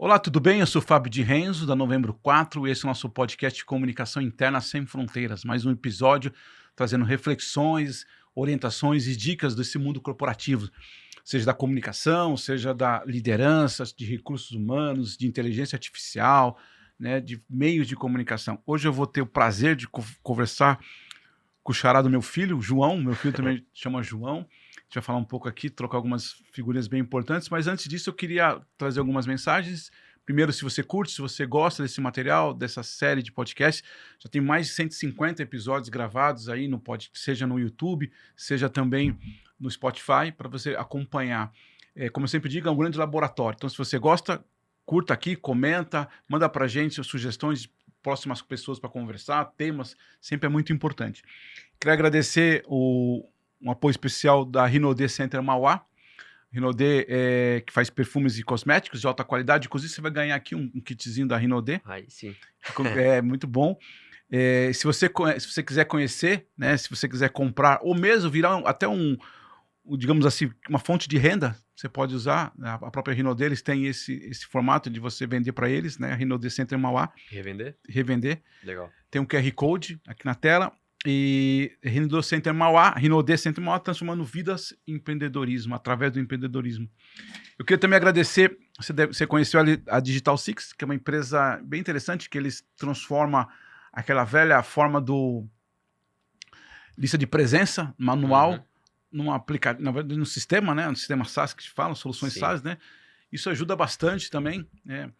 Olá, tudo bem? Eu sou o Fábio de Renzo, da Novembro 4, e esse é o nosso podcast de comunicação interna sem fronteiras. Mais um episódio trazendo reflexões, orientações e dicas desse mundo corporativo, seja da comunicação, seja da liderança, de recursos humanos, de inteligência artificial, né, de meios de comunicação. Hoje eu vou ter o prazer de conversar com o xará do meu filho, João. Meu filho também chama João. A gente vai falar um pouco aqui, trocar algumas figurinhas bem importantes, mas antes disso eu queria trazer algumas mensagens. Primeiro, se você curte, se você gosta desse material, dessa série de podcast, já tem mais de 150 episódios gravados aí, seja no YouTube, seja também no Spotify, para você acompanhar. Como eu sempre digo, é um grande laboratório. Então, se você gosta, curta aqui, comenta, manda para a gente sugestões de próximas pessoas para conversar, temas, sempre é muito importante. Queria agradecer um apoio especial da Rinode Center Mauá. Rinode que faz perfumes e cosméticos de alta qualidade. Inclusive, você vai ganhar aqui um kitzinho da Rinode. Aí sim. É muito bom. Se você quiser conhecer, né, se você quiser comprar, ou mesmo virar até digamos assim, uma fonte de renda, você pode usar. A própria Rinode, eles têm esse formato de você vender para eles, né? A Rinode Center Mauá. Revender. Legal. Tem um QR Code aqui na tela. E Rinode Center Mauá, transformando vidas em empreendedorismo, através do empreendedorismo. Eu queria também agradecer, você conheceu a Digital Six, que é uma empresa bem interessante, que eles transformam aquela velha forma do lista de presença manual num aplicativo, na verdade, no sistema, né? No sistema SaaS que falam, soluções Sim. SaaS, né? Isso ajuda bastante também, né?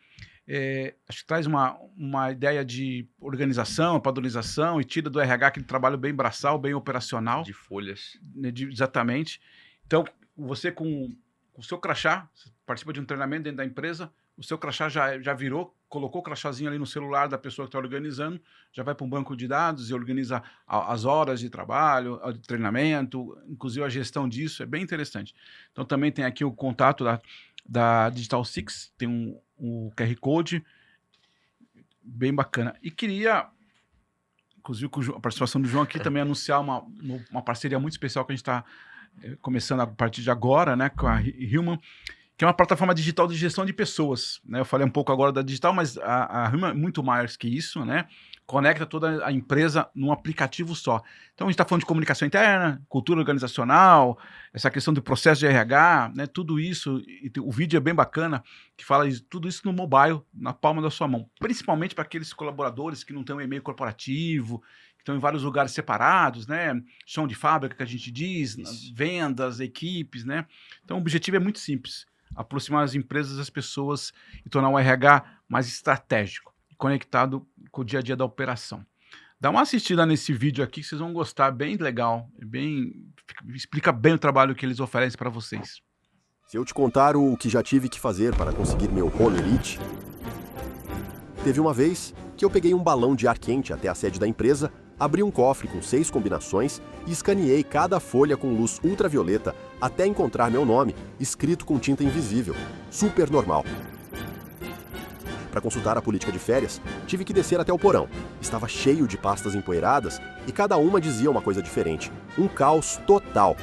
Acho que traz uma ideia de organização, padronização, e tira do RH aquele trabalho bem braçal, bem operacional. De folhas. Né, exatamente. Então, você com o seu crachá, você participa de um treinamento dentro da empresa, o seu crachá já virou, colocou o crachazinho ali no celular da pessoa que está organizando, já vai para um banco de dados e organiza as horas de trabalho, de treinamento, inclusive a gestão disso, é bem interessante. Então, também tem aqui o contato da Digital Six, tem um QR Code, bem bacana. E queria, inclusive com a participação do João aqui, também anunciar uma parceria muito especial que a gente está começando a partir de agora, né, com a Human, que é uma plataforma digital de gestão de pessoas, né? Eu falei um pouco agora da digital, mas a Human é muito mais que isso, né? Conecta toda a empresa num aplicativo só. Então, a gente está falando de comunicação interna, cultura organizacional, essa questão do processo de RH, né? Tudo isso, e o vídeo é bem bacana, que fala de tudo isso no mobile, na palma da sua mão. Principalmente para aqueles colaboradores que não têm um e-mail corporativo, que estão em vários lugares separados, né? Chão de fábrica, que a gente diz, vendas, equipes, né? Então, o objetivo é muito simples: aproximar as empresas das pessoas e tornar o RH mais estratégico, conectado com o dia a dia da operação. Dá uma assistida nesse vídeo aqui que vocês vão gostar, bem legal, explica bem o trabalho que eles oferecem para vocês. Se eu te contar o que já tive que fazer para conseguir meu Home Elite, teve uma vez que eu peguei um balão de ar quente até a sede da empresa, abri um cofre com 6 combinações e escaneei cada folha com luz ultravioleta até encontrar meu nome, escrito com tinta invisível. Super normal. Para consultar a política de férias, tive que descer até o porão. Estava cheio de pastas empoeiradas e cada uma dizia uma coisa diferente. Um caos total.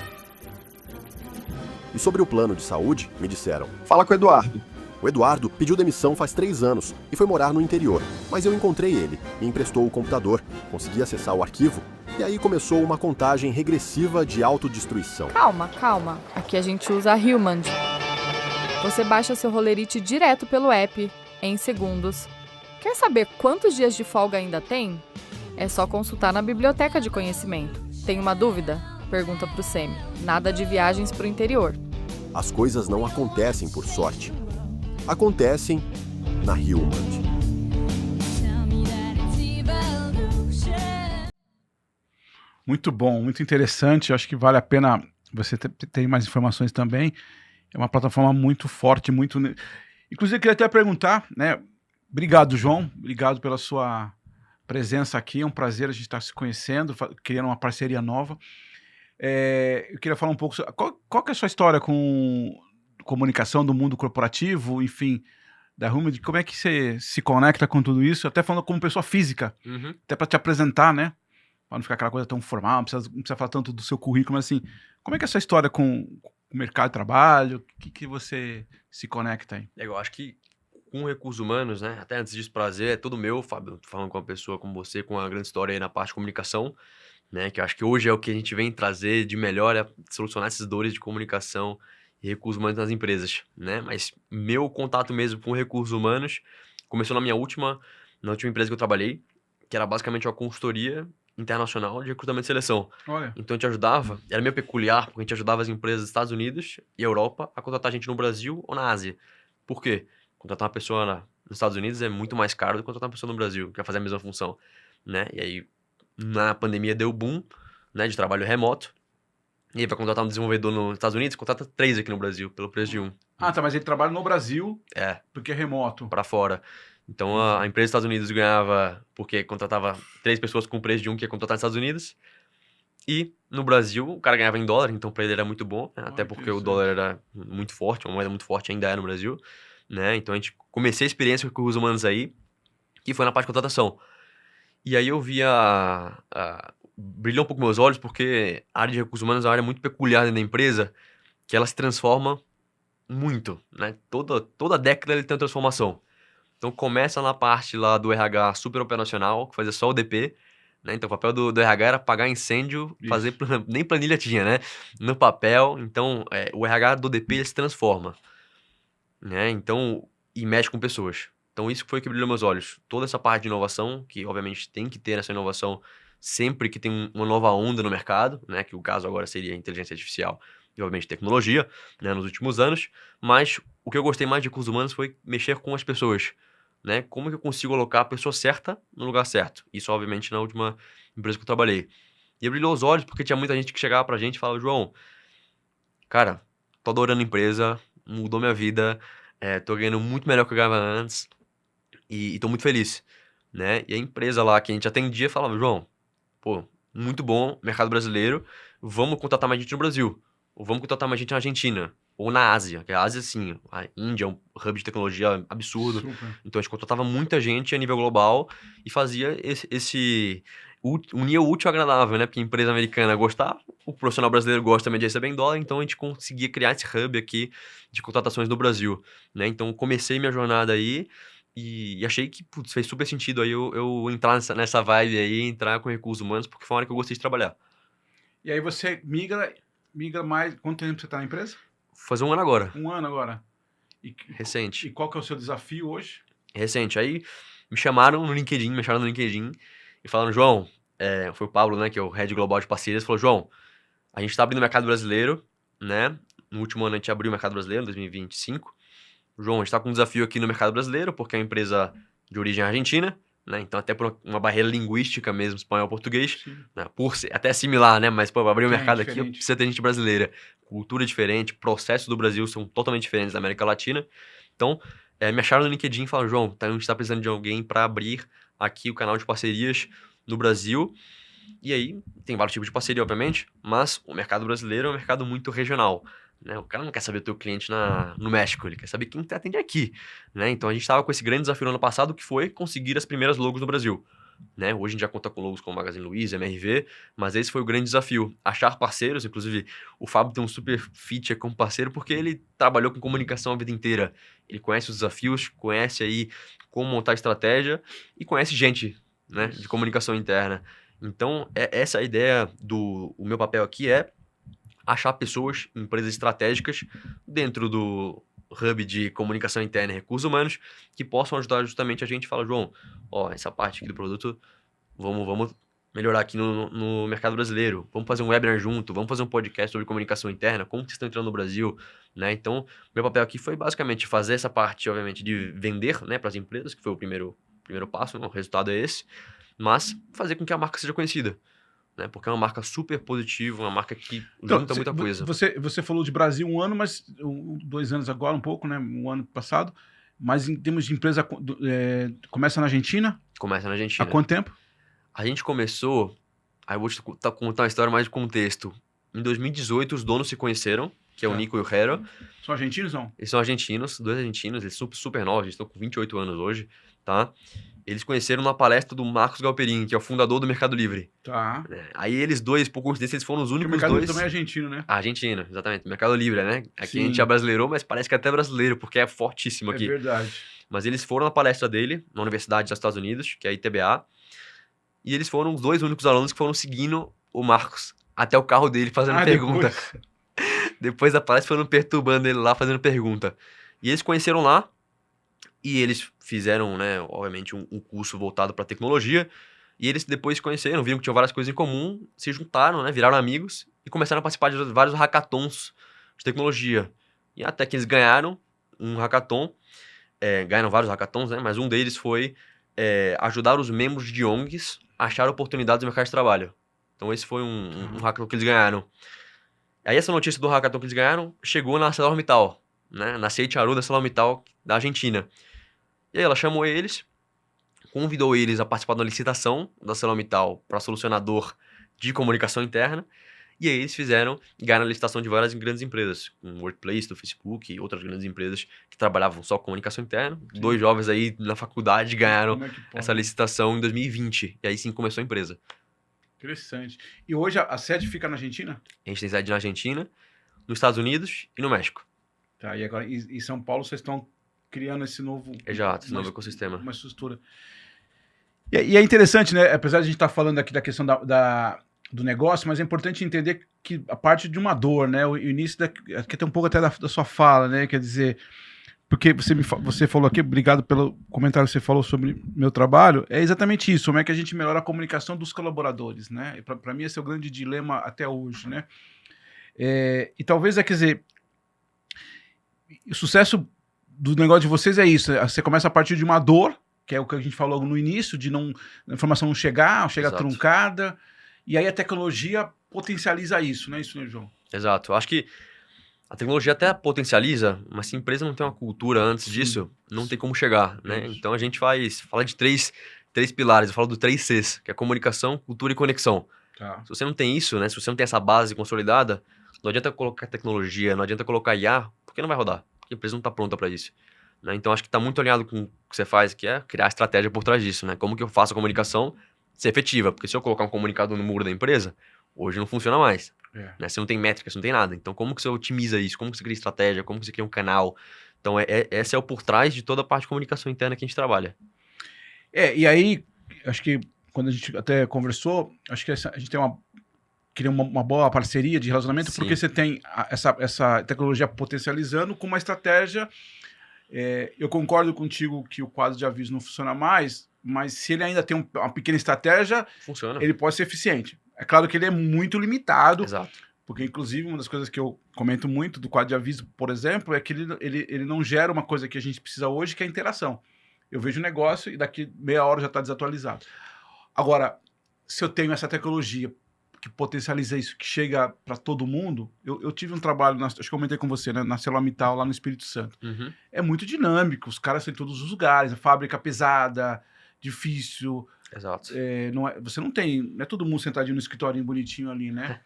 E sobre o plano de saúde, me disseram: fala com o Eduardo. O Eduardo pediu demissão faz 3 anos e foi morar no interior, mas eu encontrei ele, me emprestou o computador, consegui acessar o arquivo e aí começou uma contagem regressiva de autodestruição. Calma. Aqui a gente usa a Human. Você baixa seu Rolerite direto pelo app, em segundos. Quer saber quantos dias de folga ainda tem? É só consultar na biblioteca de conhecimento. Tem uma dúvida? Pergunta pro Semi. Nada de viagens pro interior. As coisas não acontecem por sorte. Acontecem na Human. Muito bom, muito interessante. Acho que vale a pena você ter mais informações também. É uma plataforma muito forte, muito... Inclusive, eu queria até perguntar, né? Obrigado, João. Obrigado pela sua presença aqui. É um prazer a gente estar se conhecendo, criando uma parceria nova. Eu queria falar um pouco... Qual que é a sua história com comunicação do mundo corporativo, enfim, da Human? Como é que você se conecta com tudo isso? Até falando como pessoa física, até para te apresentar, né? Para não ficar aquela coisa tão formal, não precisa falar tanto do seu currículo, mas assim, como é que é a sua história com o mercado de trabalho? O que você se conecta aí? Eu acho que com recursos humanos, né? Até antes disso, prazer é todo meu, Fábio, falando com uma pessoa como você, com uma grande história aí na parte de comunicação, né? Que eu acho que hoje é o que a gente vem trazer de melhor, é solucionar essas dores de comunicação e recursos humanos nas empresas, né? Mas meu contato mesmo com recursos humanos começou na última empresa que eu trabalhei, que era basicamente uma consultoria internacional de recrutamento e seleção. Olha, Então a gente ajudava, era meio peculiar, porque a gente ajudava as empresas dos Estados Unidos e Europa a contratar gente no Brasil ou na Ásia. Por quê? Contratar uma pessoa nos Estados Unidos é muito mais caro do que contratar uma pessoa no Brasil, que vai fazer a mesma função, né? E aí, na pandemia deu boom, né, de trabalho remoto. E aí, para contratar um desenvolvedor nos Estados Unidos, contrata 3 aqui no Brasil, pelo preço de um. tá, mas ele trabalha no Brasil É, porque é remoto. para fora. Então a empresa dos Estados Unidos ganhava porque contratava 3 pessoas com o preço de um que ia contratar nos Estados Unidos. E no Brasil o cara ganhava em dólar, então para ele era muito bom, né? Até porque o dólar era muito forte, uma moeda muito forte ainda é no Brasil, né? Então a gente comecei a experiência com recursos humanos aí, que foi na parte de contratação. E aí eu via brilhou um pouco meus olhos porque a área de recursos humanos é uma área muito peculiar dentro da empresa, que ela se transforma muito, né? Toda década ele tem uma transformação. Então começa na parte lá do RH super operacional, que fazia só o DP, né? Então o papel do RH era apagar incêndio, fazer nem planilha tinha, né? No papel, então o RH do DP ele se transforma, né? Então, e mexe com pessoas. Então isso foi o que brilhou meus olhos. Toda essa parte de inovação, que obviamente tem que ter essa inovação sempre que tem uma nova onda no mercado, né? Que o caso agora seria a inteligência artificial e obviamente tecnologia, né? Nos últimos anos. Mas o que eu gostei mais de recursos humanos foi mexer com as pessoas, né? Como que eu consigo colocar a pessoa certa no lugar certo? Isso, obviamente, na última empresa que eu trabalhei. E brilhou os olhos porque tinha muita gente que chegava pra gente e falava, João, cara, tô adorando a empresa, mudou minha vida, tô ganhando muito melhor que eu ganhava antes e tô muito feliz, né? E a empresa lá que a gente atendia falava, João, pô, muito bom, mercado brasileiro, vamos contratar mais gente no Brasil, ou vamos contratar mais gente na Argentina, ou na Ásia, que a Ásia, sim, a Índia é um hub de tecnologia absurdo. Super. Então a gente contratava muita gente a nível global e fazia unir o útil ao agradável, né? Porque a empresa americana gostava, o profissional brasileiro gosta também de receber em dólar, então a gente conseguia criar esse hub aqui de contratações no Brasil, né? Então comecei minha jornada aí e achei que putz, fez super sentido aí eu entrar nessa vibe aí, entrar com recursos humanos, porque foi uma área que eu gostei de trabalhar. E aí você migra mais... Quanto tempo você está na empresa? Fazer um ano agora. Um ano agora. Recente. E qual que é o seu desafio hoje? Recente. Aí me chamaram no LinkedIn e falaram, João, foi o Pablo, né, que é o Head Global de Parcerias, falou, João, a gente tá abrindo o mercado brasileiro, né, no último ano a gente abriu o mercado brasileiro, em 2025. João, a gente tá com um desafio aqui no mercado brasileiro, porque é uma empresa de origem argentina, né, então até por uma barreira linguística mesmo, espanhol-português, né, por ser até similar, né, mas pô, abrir o mercado aqui precisa ter gente brasileira, cultura diferente, processos do Brasil são totalmente diferentes da América Latina, então me acharam no LinkedIn e falaram, João, a gente está precisando de alguém para abrir aqui o canal de parcerias no Brasil. E aí, tem vários tipos de parceria, obviamente, mas o mercado brasileiro é um mercado muito regional, né? O cara não quer saber o teu cliente no México, ele quer saber quem te atende aqui, né? Então a gente estava com esse grande desafio no ano passado, que foi conseguir as primeiras logos no Brasil. Né? Hoje a gente já conta com logos como Magazine Luiza, MRV, mas esse foi o grande desafio. Achar parceiros, inclusive o Fábio tem um super fit como parceiro porque ele trabalhou com comunicação a vida inteira. Ele conhece os desafios, conhece aí como montar estratégia e conhece gente, né, de comunicação interna. Então, essa a ideia o meu papel aqui é achar pessoas, empresas estratégicas dentro do hub de comunicação interna e recursos humanos que possam ajudar justamente a gente. Fala, João, ó, essa parte aqui do produto, vamos melhorar aqui no mercado brasileiro, vamos fazer um webinar junto, vamos fazer um podcast sobre comunicação interna, como vocês estão entrando no Brasil, né? Então, meu papel aqui foi basicamente fazer essa parte, obviamente, de vender, né, para as empresas, que foi o primeiro passo, o resultado é esse, mas fazer com que a marca seja conhecida, né? Porque é uma marca super positiva, uma marca que junta muita coisa. Você falou de Brasil um ano, mas 2 anos agora, um pouco, né? Um ano passado. Mas em termos de empresa, começa na Argentina? Começa na Argentina. Há quanto tempo? A gente começou... Aí eu vou te contar uma história mais de contexto. Em 2018, os donos se conheceram, que é o Nico e o Hero. São argentinos, não? Eles são argentinos, 2 argentinos, eles são super novos, eles estão com 28 anos hoje, tá? eles conheceram na palestra do Marcos Galperin, que é o fundador do Mercado Livre. Tá. Né? Aí eles dois, por coincidência, eles foram os Porque o únicos mercado dois... também é argentino, né? Argentina, exatamente. Mercado Livre, né? Aqui a gente Sim. é brasileiro, mas parece que é até brasileiro, porque é fortíssimo É aqui. verdade. Mas eles foram na palestra dele, na Universidade dos Estados Unidos, que é a ITBA, e eles foram os dois únicos alunos que foram seguindo o Marcos até o carro dele fazendo pergunta. Depois. Depois da palestra foram perturbando ele lá, fazendo pergunta. E eles conheceram lá, e eles fizeram, né, obviamente, um curso voltado para tecnologia, e eles depois se conheceram, viram que tinham várias coisas em comum, se juntaram, né, viraram amigos, e começaram a participar de vários hackathons de tecnologia. E até que eles ganharam um hackathon, ganharam vários hackathons, né, mas um deles foi ajudar os membros de ONGs a achar oportunidades no mercado de trabalho. Então esse foi um hackathon que eles ganharam. Aí essa notícia do hackathon que eles ganharam chegou na ArcelorMittal, né, na CHRO da ArcelorMittal da Argentina. E aí ela chamou eles, convidou eles a participar da licitação da ArcelorMittal para solucionador de comunicação interna, e aí eles ganharam a licitação de várias grandes empresas, como Workplace do Facebook e outras grandes empresas que trabalhavam só com comunicação interna. Sim. 2 jovens aí na faculdade ganharam Como é que pode? essa licitação em 2020, e aí sim começou a empresa. Interessante. E hoje a sede fica na Argentina? A gente tem sede na Argentina, nos Estados Unidos e no México. Tá, e agora em São Paulo vocês estão criando esse novo... Exato, esse uma novo es- ecossistema. Uma estrutura. E é interessante, né? Apesar de a gente estar falando aqui da questão do negócio, mas é importante entender que a parte de uma dor, né? O início aqui tem um pouco até da sua fala, né? Quer dizer, porque você falou aqui, obrigado pelo comentário que você falou sobre meu trabalho, é exatamente isso, como é que a gente melhora a comunicação dos colaboradores, né? Para mim esse é o grande dilema até hoje, né? E talvez, quer dizer, o sucesso do negócio de vocês é isso, você começa a partir de uma dor, que é o que a gente falou no início, de a informação não chega Exato. truncada, e aí a tecnologia potencializa isso, não é isso, né, João? Exato. Eu acho que a tecnologia até potencializa, mas se a empresa não tem uma cultura antes disso, não tem como chegar, né? Isso. Então a gente fala de três pilares, eu falo do 3 Cs, que é comunicação, cultura e conexão. Tá. Se você não tem isso, né? Se você não tem essa base consolidada, não adianta colocar tecnologia, não adianta colocar IA, porque não vai rodar, porque a empresa não está pronta para isso. Né? Então acho que está muito alinhado com o que você faz, que é criar estratégia por trás disso, né? Como que eu faço a comunicação ser efetiva? Porque se eu colocar um comunicado no muro da empresa, hoje não funciona mais. Né? Você não tem métrica, você não tem nada. Então, como que você otimiza isso? Como que você cria estratégia? Como que você cria um canal? Então, essa é o por trás de toda a parte de comunicação interna que a gente trabalha. E aí, acho que quando a gente até conversou, acho que a gente tem queria uma boa parceria de relacionamento, Sim. porque você tem essa tecnologia potencializando com uma estratégia. Eu concordo contigo que o quadro de aviso não funciona mais, mas se ele ainda tem uma pequena estratégia, Funciona. ele pode ser eficiente. É claro que ele é muito limitado, Exato. porque inclusive uma das coisas que eu comento muito do quadro de aviso, por exemplo, é que ele não gera uma coisa que a gente precisa hoje, que é a interação. Eu vejo um negócio e daqui meia hora já está desatualizado. Agora, se eu tenho essa tecnologia que potencializa isso, que chega para todo mundo, eu tive um trabalho, acho que eu comentei com você, né, na ArcelorMittal, lá no Espírito Santo. Uhum. É muito dinâmico, os caras estão em todos os lugares, a fábrica pesada, difícil. Exato. Você não tem, não é todo mundo sentadinho no escritório bonitinho ali, né?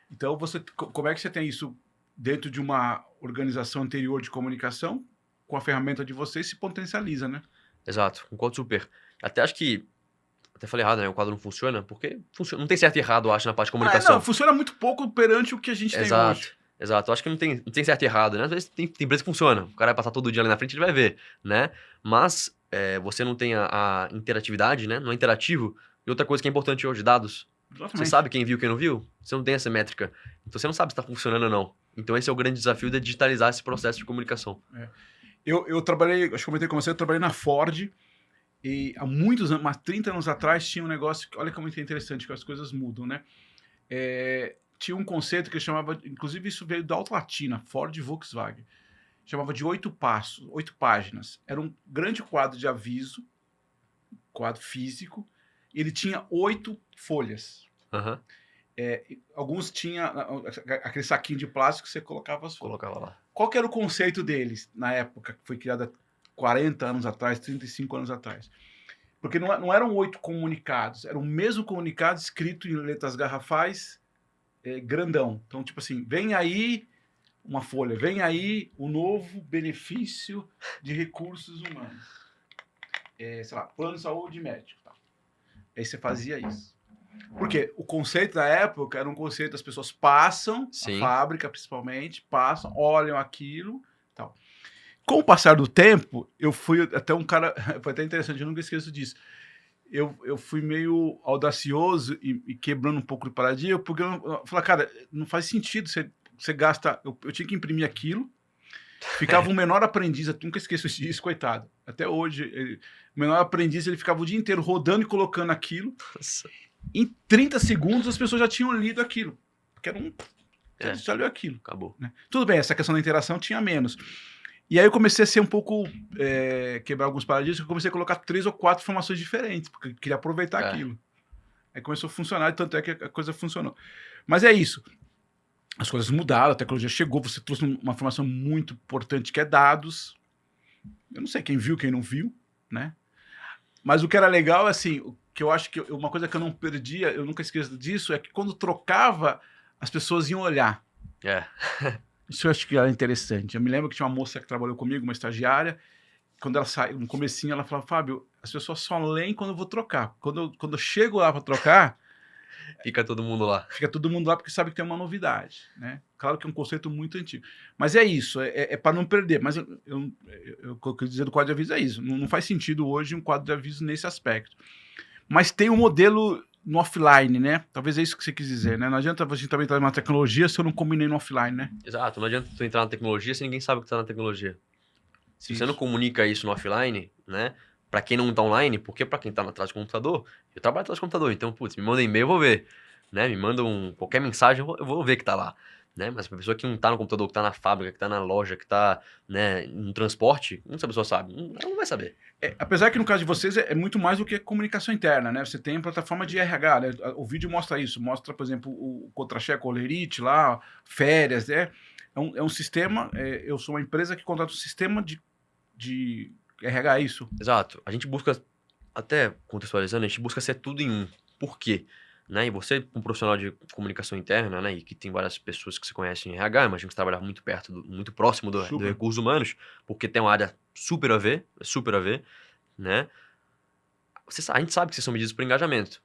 Então, como é que você tem isso dentro de uma organização anterior de comunicação, com a ferramenta de vocês, se potencializa, né? Exato. Concordo super. Até acho que... Até falei errado, né? O quadro não funciona, porque não tem certo e errado, eu acho, na parte de comunicação. Não, funciona muito pouco perante o que a gente tem hoje. Exato. Eu acho que não tem certo e errado, né? Às vezes tem empresa que funciona. O cara vai passar todo dia ali na frente, ele vai ver, né? Mas você não tem a interatividade, né? Não é interativo. E outra coisa que é importante hoje, dados. Exatamente. Você sabe quem viu, quem não viu? Você não tem essa métrica. Então você não sabe se está funcionando ou não. Então esse é o grande desafio de digitalizar esse processo de comunicação. Eu trabalhei, acho que comentei com você, eu trabalhei na Ford, e há muitos anos, mas 30 anos atrás, tinha um negócio, olha como é interessante, que as coisas mudam, né? Tinha um conceito que chamava, inclusive isso veio da Altlatina, Ford e Volkswagen, chamava de 8 páginas. Era um grande quadro de aviso, quadro físico, e ele tinha 8 folhas. Aham. Alguns tinha aquele saquinho de plástico que você colocava as folhas. Colocava lá. Qual que era o conceito deles na época, que foi criada 40 anos atrás, 35 anos atrás? Porque não eram 8 comunicados, era o mesmo comunicado escrito em letras garrafais, grandão. Então, tipo assim, vem aí uma folha, vem aí o novo benefício de recursos humanos. sei lá, plano de saúde médico. Tá? Aí você fazia isso. Porque o conceito da época era um conceito das pessoas passam, Sim. a fábrica principalmente, passam, olham aquilo tal. Com o passar do tempo, eu fui até um cara, foi até interessante, eu nunca esqueço disso. Eu fui meio audacioso e quebrando um pouco de paradigma, porque eu falei, cara, não faz sentido você gasta. Eu tinha que imprimir aquilo, ficava um menor aprendiz, eu nunca esqueço disso, coitado. Até hoje, o menor aprendiz, ele ficava o dia inteiro rodando e colocando aquilo. Nossa. Em 30 segundos, as pessoas já tinham lido aquilo. Porque era É. já leu aquilo. Acabou. Né? Tudo bem, essa questão da interação tinha menos. E aí eu comecei a ser um pouco, quebrar alguns paradigmas, eu comecei a colocar 3 ou 4 informações diferentes, porque eu queria aproveitar aquilo. Aí começou a funcionar, tanto é que a coisa funcionou. Mas é isso. As coisas mudaram, a tecnologia chegou, você trouxe uma informação muito importante, que é dados. Eu não sei quem viu, quem não viu, né? Mas o que era legal, assim, o que eu acho que uma coisa que eu não perdia, eu nunca esqueço disso, é que quando trocava, as pessoas iam olhar. É. Isso eu acho que era interessante. Eu me lembro que tinha uma moça que trabalhou comigo, uma estagiária, quando ela saiu, no comecinho, ela falava, Fábio, as pessoas só leem quando eu vou trocar. Quando eu chego lá para trocar, Fica todo mundo lá. fica todo mundo lá porque sabe que tem uma novidade, né? Claro que é um conceito muito antigo. Mas é isso, é para não perder. Mas o que eu quero dizer do quadro de aviso é isso. Não faz sentido hoje um quadro de aviso nesse aspecto. Mas tem um modelo no offline, né? Talvez é isso que você quis dizer, né? Não adianta você também trazer uma tecnologia se eu não combinei no offline, né? Exato. Não adianta tu entrar na tecnologia se ninguém sabe o que tá na tecnologia. Se você não comunica isso no offline, né? Pra quem não tá online, porque pra quem tá atrás do computador, eu trabalho atrás do computador, então, putz, me manda e-mail, eu vou ver. Né? Me manda qualquer mensagem, eu vou ver que tá lá. Né? Mas pra pessoa que não tá no computador, que tá na fábrica, que tá na loja, que tá, né, no transporte, como essa pessoa sabe? Ela não vai saber. Apesar que no caso de vocês é muito mais do que comunicação interna, né? Você tem a plataforma de RH, né? O vídeo mostra isso. Mostra, por exemplo, o Contra-Cheque, o Olerite lá, férias, né? É um sistema, eu sou uma empresa que contrata um sistema de RH, isso. Exato. A gente busca, até contextualizando, a gente busca ser tudo em um. Por quê? Né? E você, um profissional de comunicação interna, né? E que tem várias pessoas que se conhecem em RH, imagino que você trabalha muito perto, muito próximo do Super. recursos humanos, porque tem uma área super a ver, né? A gente sabe que vocês são medidos por engajamento,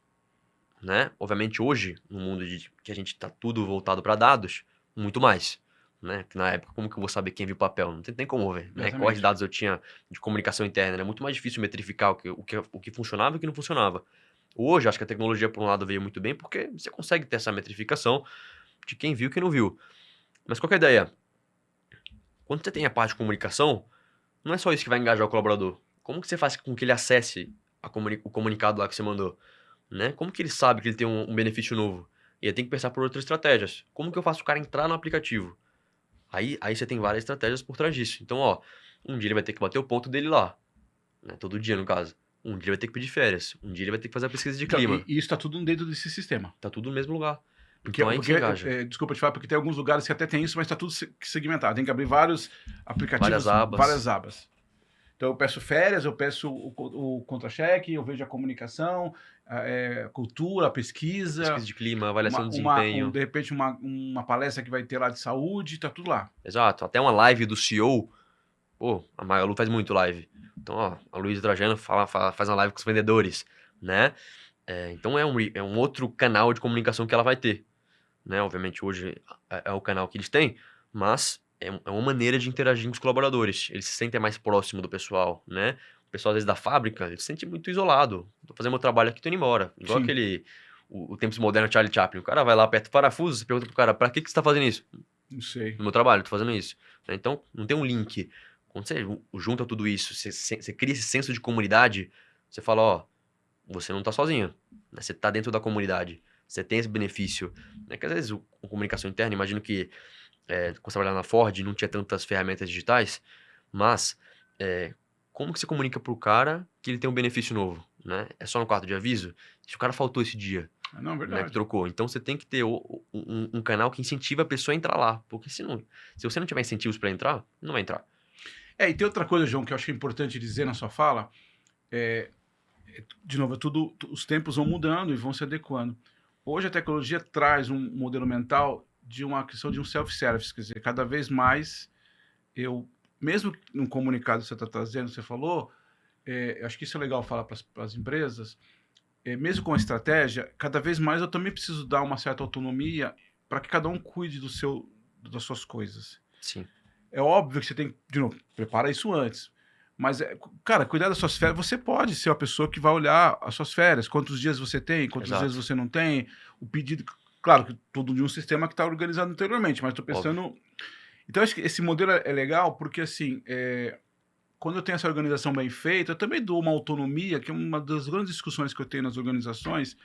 né? Obviamente hoje, no mundo que a gente tá tudo voltado para dados, muito mais. Né? Que na época, como que eu vou saber quem viu o papel? Não tem como ver, né? Quais dados eu tinha de comunicação interna. É muito mais difícil metrificar o que funcionava e o que não funcionava. Hoje, acho que a tecnologia, por um lado, veio muito bem, porque você consegue ter essa metrificação de quem viu e quem não viu. Mas qual que é a ideia? Quando você tem a parte de comunicação, não é só isso que vai engajar o colaborador. Como que você faz com que ele acesse o comunicado lá que você mandou? Né? Como que ele sabe que ele tem um benefício novo? E aí tem que pensar por outras estratégias. Como que eu faço o cara entrar no aplicativo? Aí você tem várias estratégias por trás disso. Então, ó, um dia ele vai ter que bater o ponto dele lá. Né? Todo dia, no caso. Um dia ele vai ter que pedir férias. Um dia ele vai ter que fazer a pesquisa de clima. E isso tá tudo dentro desse sistema. Tá tudo no mesmo lugar. Porque, Então aí que engaja. desculpa te falar, porque tem alguns lugares que até tem isso, mas tá tudo segmentado. Tem que abrir vários aplicativos, Várias abas. Então eu peço férias, eu peço o contra-cheque, eu vejo a comunicação, a cultura, a pesquisa. Pesquisa de clima, avaliação de desempenho. De repente uma palestra que vai ter lá de saúde, tá tudo lá. Exato. Até uma live do CEO. Pô, a Magalu faz muito live. Então, ó, a Luísa Trajano faz uma live com os vendedores, né? Então é um outro canal de comunicação que ela vai ter. Né? Obviamente hoje é o canal que eles têm, mas é uma maneira de interagir com os colaboradores. Eles se sentem mais próximo do pessoal, né? O pessoal, às vezes, da fábrica, ele se sente muito isolado. Tô fazendo meu trabalho aqui, tô indo embora. Igual Sim. aquele... O Tempos Modernos, Charlie Chaplin. O cara vai lá, aperta o parafuso, você pergunta pro cara, pra que você tá fazendo isso? Não sei. No meu trabalho, tô fazendo isso. Então, não tem um link. Quando você junta tudo isso, você cria esse senso de comunidade, você fala, ó, você não tá sozinho. Né? Você tá dentro da comunidade. Você tem esse benefício. Né? Que às vezes, com comunicação interna, imagino que quando você trabalhava na Ford, não tinha tantas ferramentas digitais, mas como que você comunica pro cara que ele tem um benefício novo? Né? É só no quarto de aviso? Se o cara faltou esse dia, Não, verdade. né, que trocou. Então, você tem que ter um canal que incentiva a pessoa a entrar lá. Porque se você não tiver incentivos para entrar, não vai entrar. E tem outra coisa, João, que eu acho importante dizer na sua fala. De novo, os tempos vão mudando e vão se adequando. Hoje a tecnologia traz um modelo mental de uma questão de um self-service, quer dizer, cada vez mais mesmo no comunicado que você está trazendo, você falou, eu acho que isso é legal falar para as empresas, mesmo com a estratégia, cada vez mais eu também preciso dar uma certa autonomia para que cada um cuide das suas coisas. Sim. É óbvio que você tem, de novo, prepara isso antes. Mas, cara, cuidar das suas férias, você pode ser a pessoa que vai olhar as suas férias, quantos dias você tem, quantos Exato. dias você não tem, o pedido. Claro que tudo de um sistema que está organizado anteriormente, mas estou pensando. Então, acho que esse modelo é legal porque, assim, quando eu tenho essa organização bem feita, eu também dou uma autonomia, que é uma das grandes discussões que eu tenho nas organizações,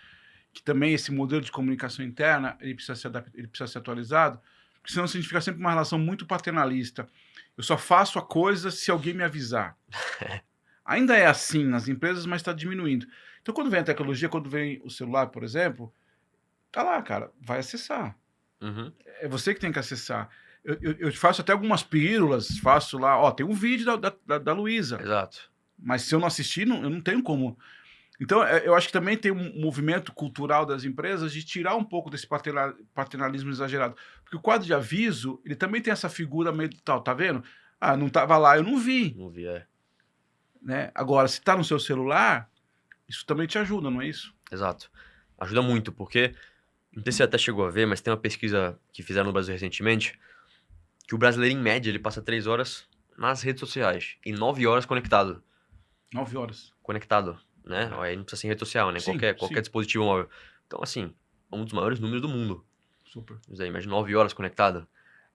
que também esse modelo de comunicação interna ele precisa ser atualizado, porque senão significa sempre uma relação muito paternalista. Eu só faço a coisa se alguém me avisar. Ainda é assim nas empresas, mas está diminuindo. Então, quando vem a tecnologia, quando vem o celular, por exemplo, tá lá, cara, vai acessar. Uhum. É você que tem que acessar. Eu faço até algumas pílulas, faço lá, ó, tem um vídeo da Luísa, Exato. mas se eu não assistir, eu não tenho como. Então, eu acho que também tem um movimento cultural das empresas de tirar um pouco desse paternalismo exagerado. Porque o quadro de aviso, ele também tem essa figura meio tal, tá vendo? Ah, não estava lá, eu não vi. Não vi, Né? Agora, se está no seu celular, isso também te ajuda, não é isso? Exato. Ajuda muito, porque, não sei se você até chegou a ver, mas tem uma pesquisa que fizeram no Brasil recentemente, que o brasileiro, em média, ele passa 3 horas nas redes sociais e 9 horas conectado. 9 horas. Conectado, né? Aí não precisa ser em rede social, né? Sim, Qualquer sim. dispositivo móvel. Então, assim, é um dos maiores números do mundo. Super. Isso aí, imagina 9 horas conectado.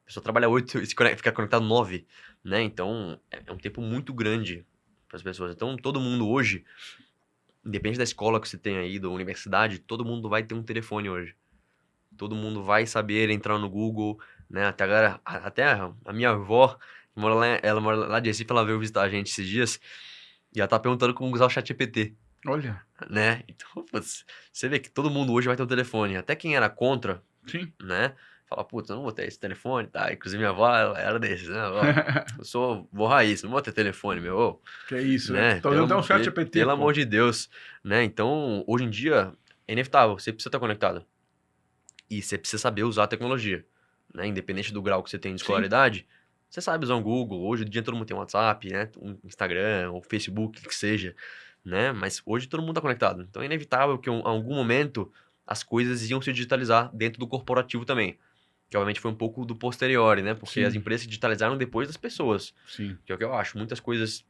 A pessoa trabalha 8 e fica conectado 9, né? Então, é um tempo muito grande para as pessoas. Então, todo mundo hoje, independente da escola que você tem aí, da universidade, todo mundo vai ter um telefone hoje. Todo mundo vai saber entrar no Google, né? Até a minha avó, ela mora lá de Recife, ela veio visitar a gente esses dias e ela tá perguntando como usar o ChatGPT, Olha. né? Então, putz, você vê que todo mundo hoje vai ter um telefone. Até quem era contra, Sim. né? Fala, putz, eu não vou ter esse telefone, tá? Inclusive minha avó, ela era desses, né? Ó, eu sou vó raiz, não vou ter telefone, meu. Ô, Que é isso, né? né? Tá usando até um chat GPT. Pelo amor de Deus, né? Então, hoje em dia, é inevitável, você precisa estar conectado. E você precisa saber usar a tecnologia, né? Independente do grau que você tem de escolaridade, você sabe usar um Google. Hoje em dia todo mundo tem um WhatsApp, né? Um Instagram, um Facebook, que seja, né? Mas hoje todo mundo está conectado. Então é inevitável que em algum momento as coisas iam se digitalizar dentro do corporativo também. Que obviamente foi um pouco do posteriori, né? Porque Sim. as empresas se digitalizaram depois das pessoas. Sim. Que é o que eu acho. Muitas coisas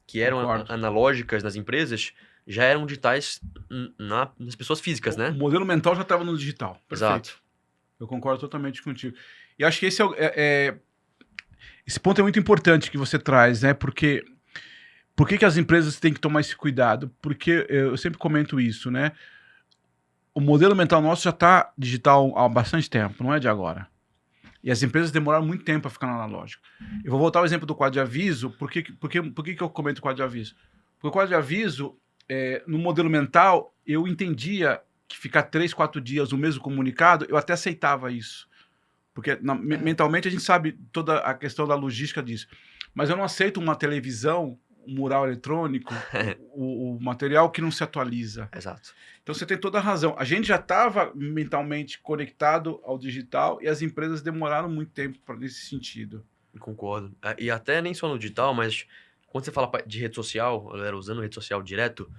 que eram Concordo. analógicas nas empresas já eram digitais nas pessoas físicas, né? O modelo mental já estava no digital. Perfeito. Exato. Eu concordo totalmente contigo. E acho que esse esse ponto é muito importante que você traz, né? Porque por que as empresas têm que tomar esse cuidado? Porque eu sempre comento isso, né? O modelo mental nosso já está digital há bastante tempo, não é de agora. E as empresas demoraram muito tempo para ficar no analógico. Eu vou voltar ao exemplo do quadro de aviso. Por que eu comento o quadro de aviso? Porque o quadro de aviso, no modelo mental, eu entendia que ficar 3, 4 dias no mesmo comunicado, eu até aceitava isso. Porque mentalmente a gente sabe toda a questão da logística disso. Mas eu não aceito uma televisão, um mural eletrônico, o material que não se atualiza. Exato. Então você tem toda a razão. A gente já estava mentalmente conectado ao digital e as empresas demoraram muito tempo nesse sentido. Concordo. E até nem só no digital, mas quando você fala de rede social, a galera usando rede social direto,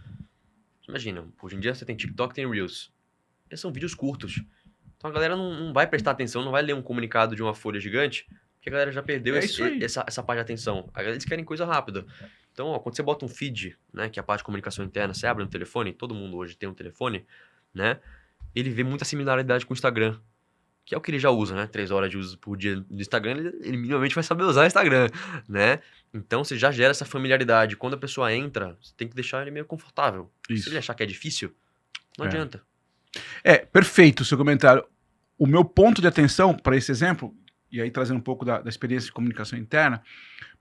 imagina, hoje em dia você tem TikTok, tem Reels. Esses são vídeos curtos. Então a galera não vai prestar atenção, não vai ler um comunicado de uma folha gigante, porque a galera já perdeu essa parte de atenção. A galera, eles querem coisa rápida. Então, ó, quando você bota um feed, né, que é a parte de comunicação interna, você abre no telefone, todo mundo hoje tem um telefone, né, ele vê muita similaridade com o Instagram, que é o que ele já usa, né, 3 horas de uso por dia no Instagram, ele minimamente vai saber usar o Instagram, né, então você já gera essa familiaridade. Quando a pessoa entra, você tem que deixar ele meio confortável. Isso. Se ele achar que é difícil, não adianta. Perfeito o seu comentário. O meu ponto de atenção para esse exemplo, e aí trazendo um pouco da experiência de comunicação interna,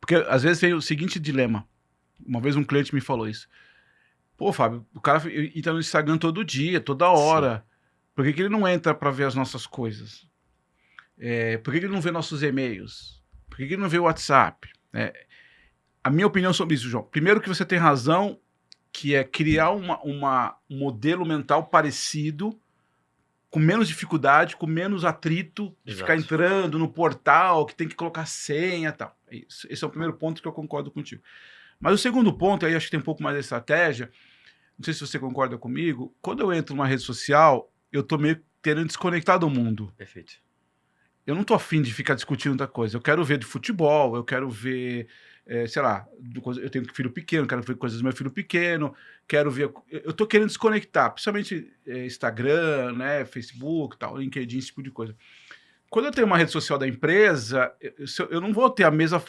porque às vezes vem o seguinte dilema. Uma vez um cliente me falou isso. Pô, Fábio, o cara entra no Instagram todo dia, toda hora. Sim. Por que ele não entra para ver as nossas coisas? Por que ele não vê nossos e-mails? Por que ele não vê o WhatsApp? A minha opinião sobre isso, João. Primeiro que você tem razão, que é criar um modelo mental parecido, com menos dificuldade, com menos atrito, de ficar entrando no portal, que tem que colocar senha e tal. Esse é o primeiro ponto que eu concordo contigo. Mas o segundo ponto, aí acho que tem um pouco mais de estratégia, não sei se você concorda comigo, quando eu entro numa rede social, eu tô meio querendo desconectar do mundo. Perfeito. Eu não tô afim de ficar discutindo outra coisa. Eu quero ver de futebol, eu quero ver, sei lá, eu tenho um filho pequeno, quero ver coisas do meu filho pequeno, quero ver. Eu tô querendo desconectar, principalmente Instagram, né, Facebook, tal, LinkedIn, esse tipo de coisa. Quando eu tenho uma rede social da empresa, eu não vou ter a mesma.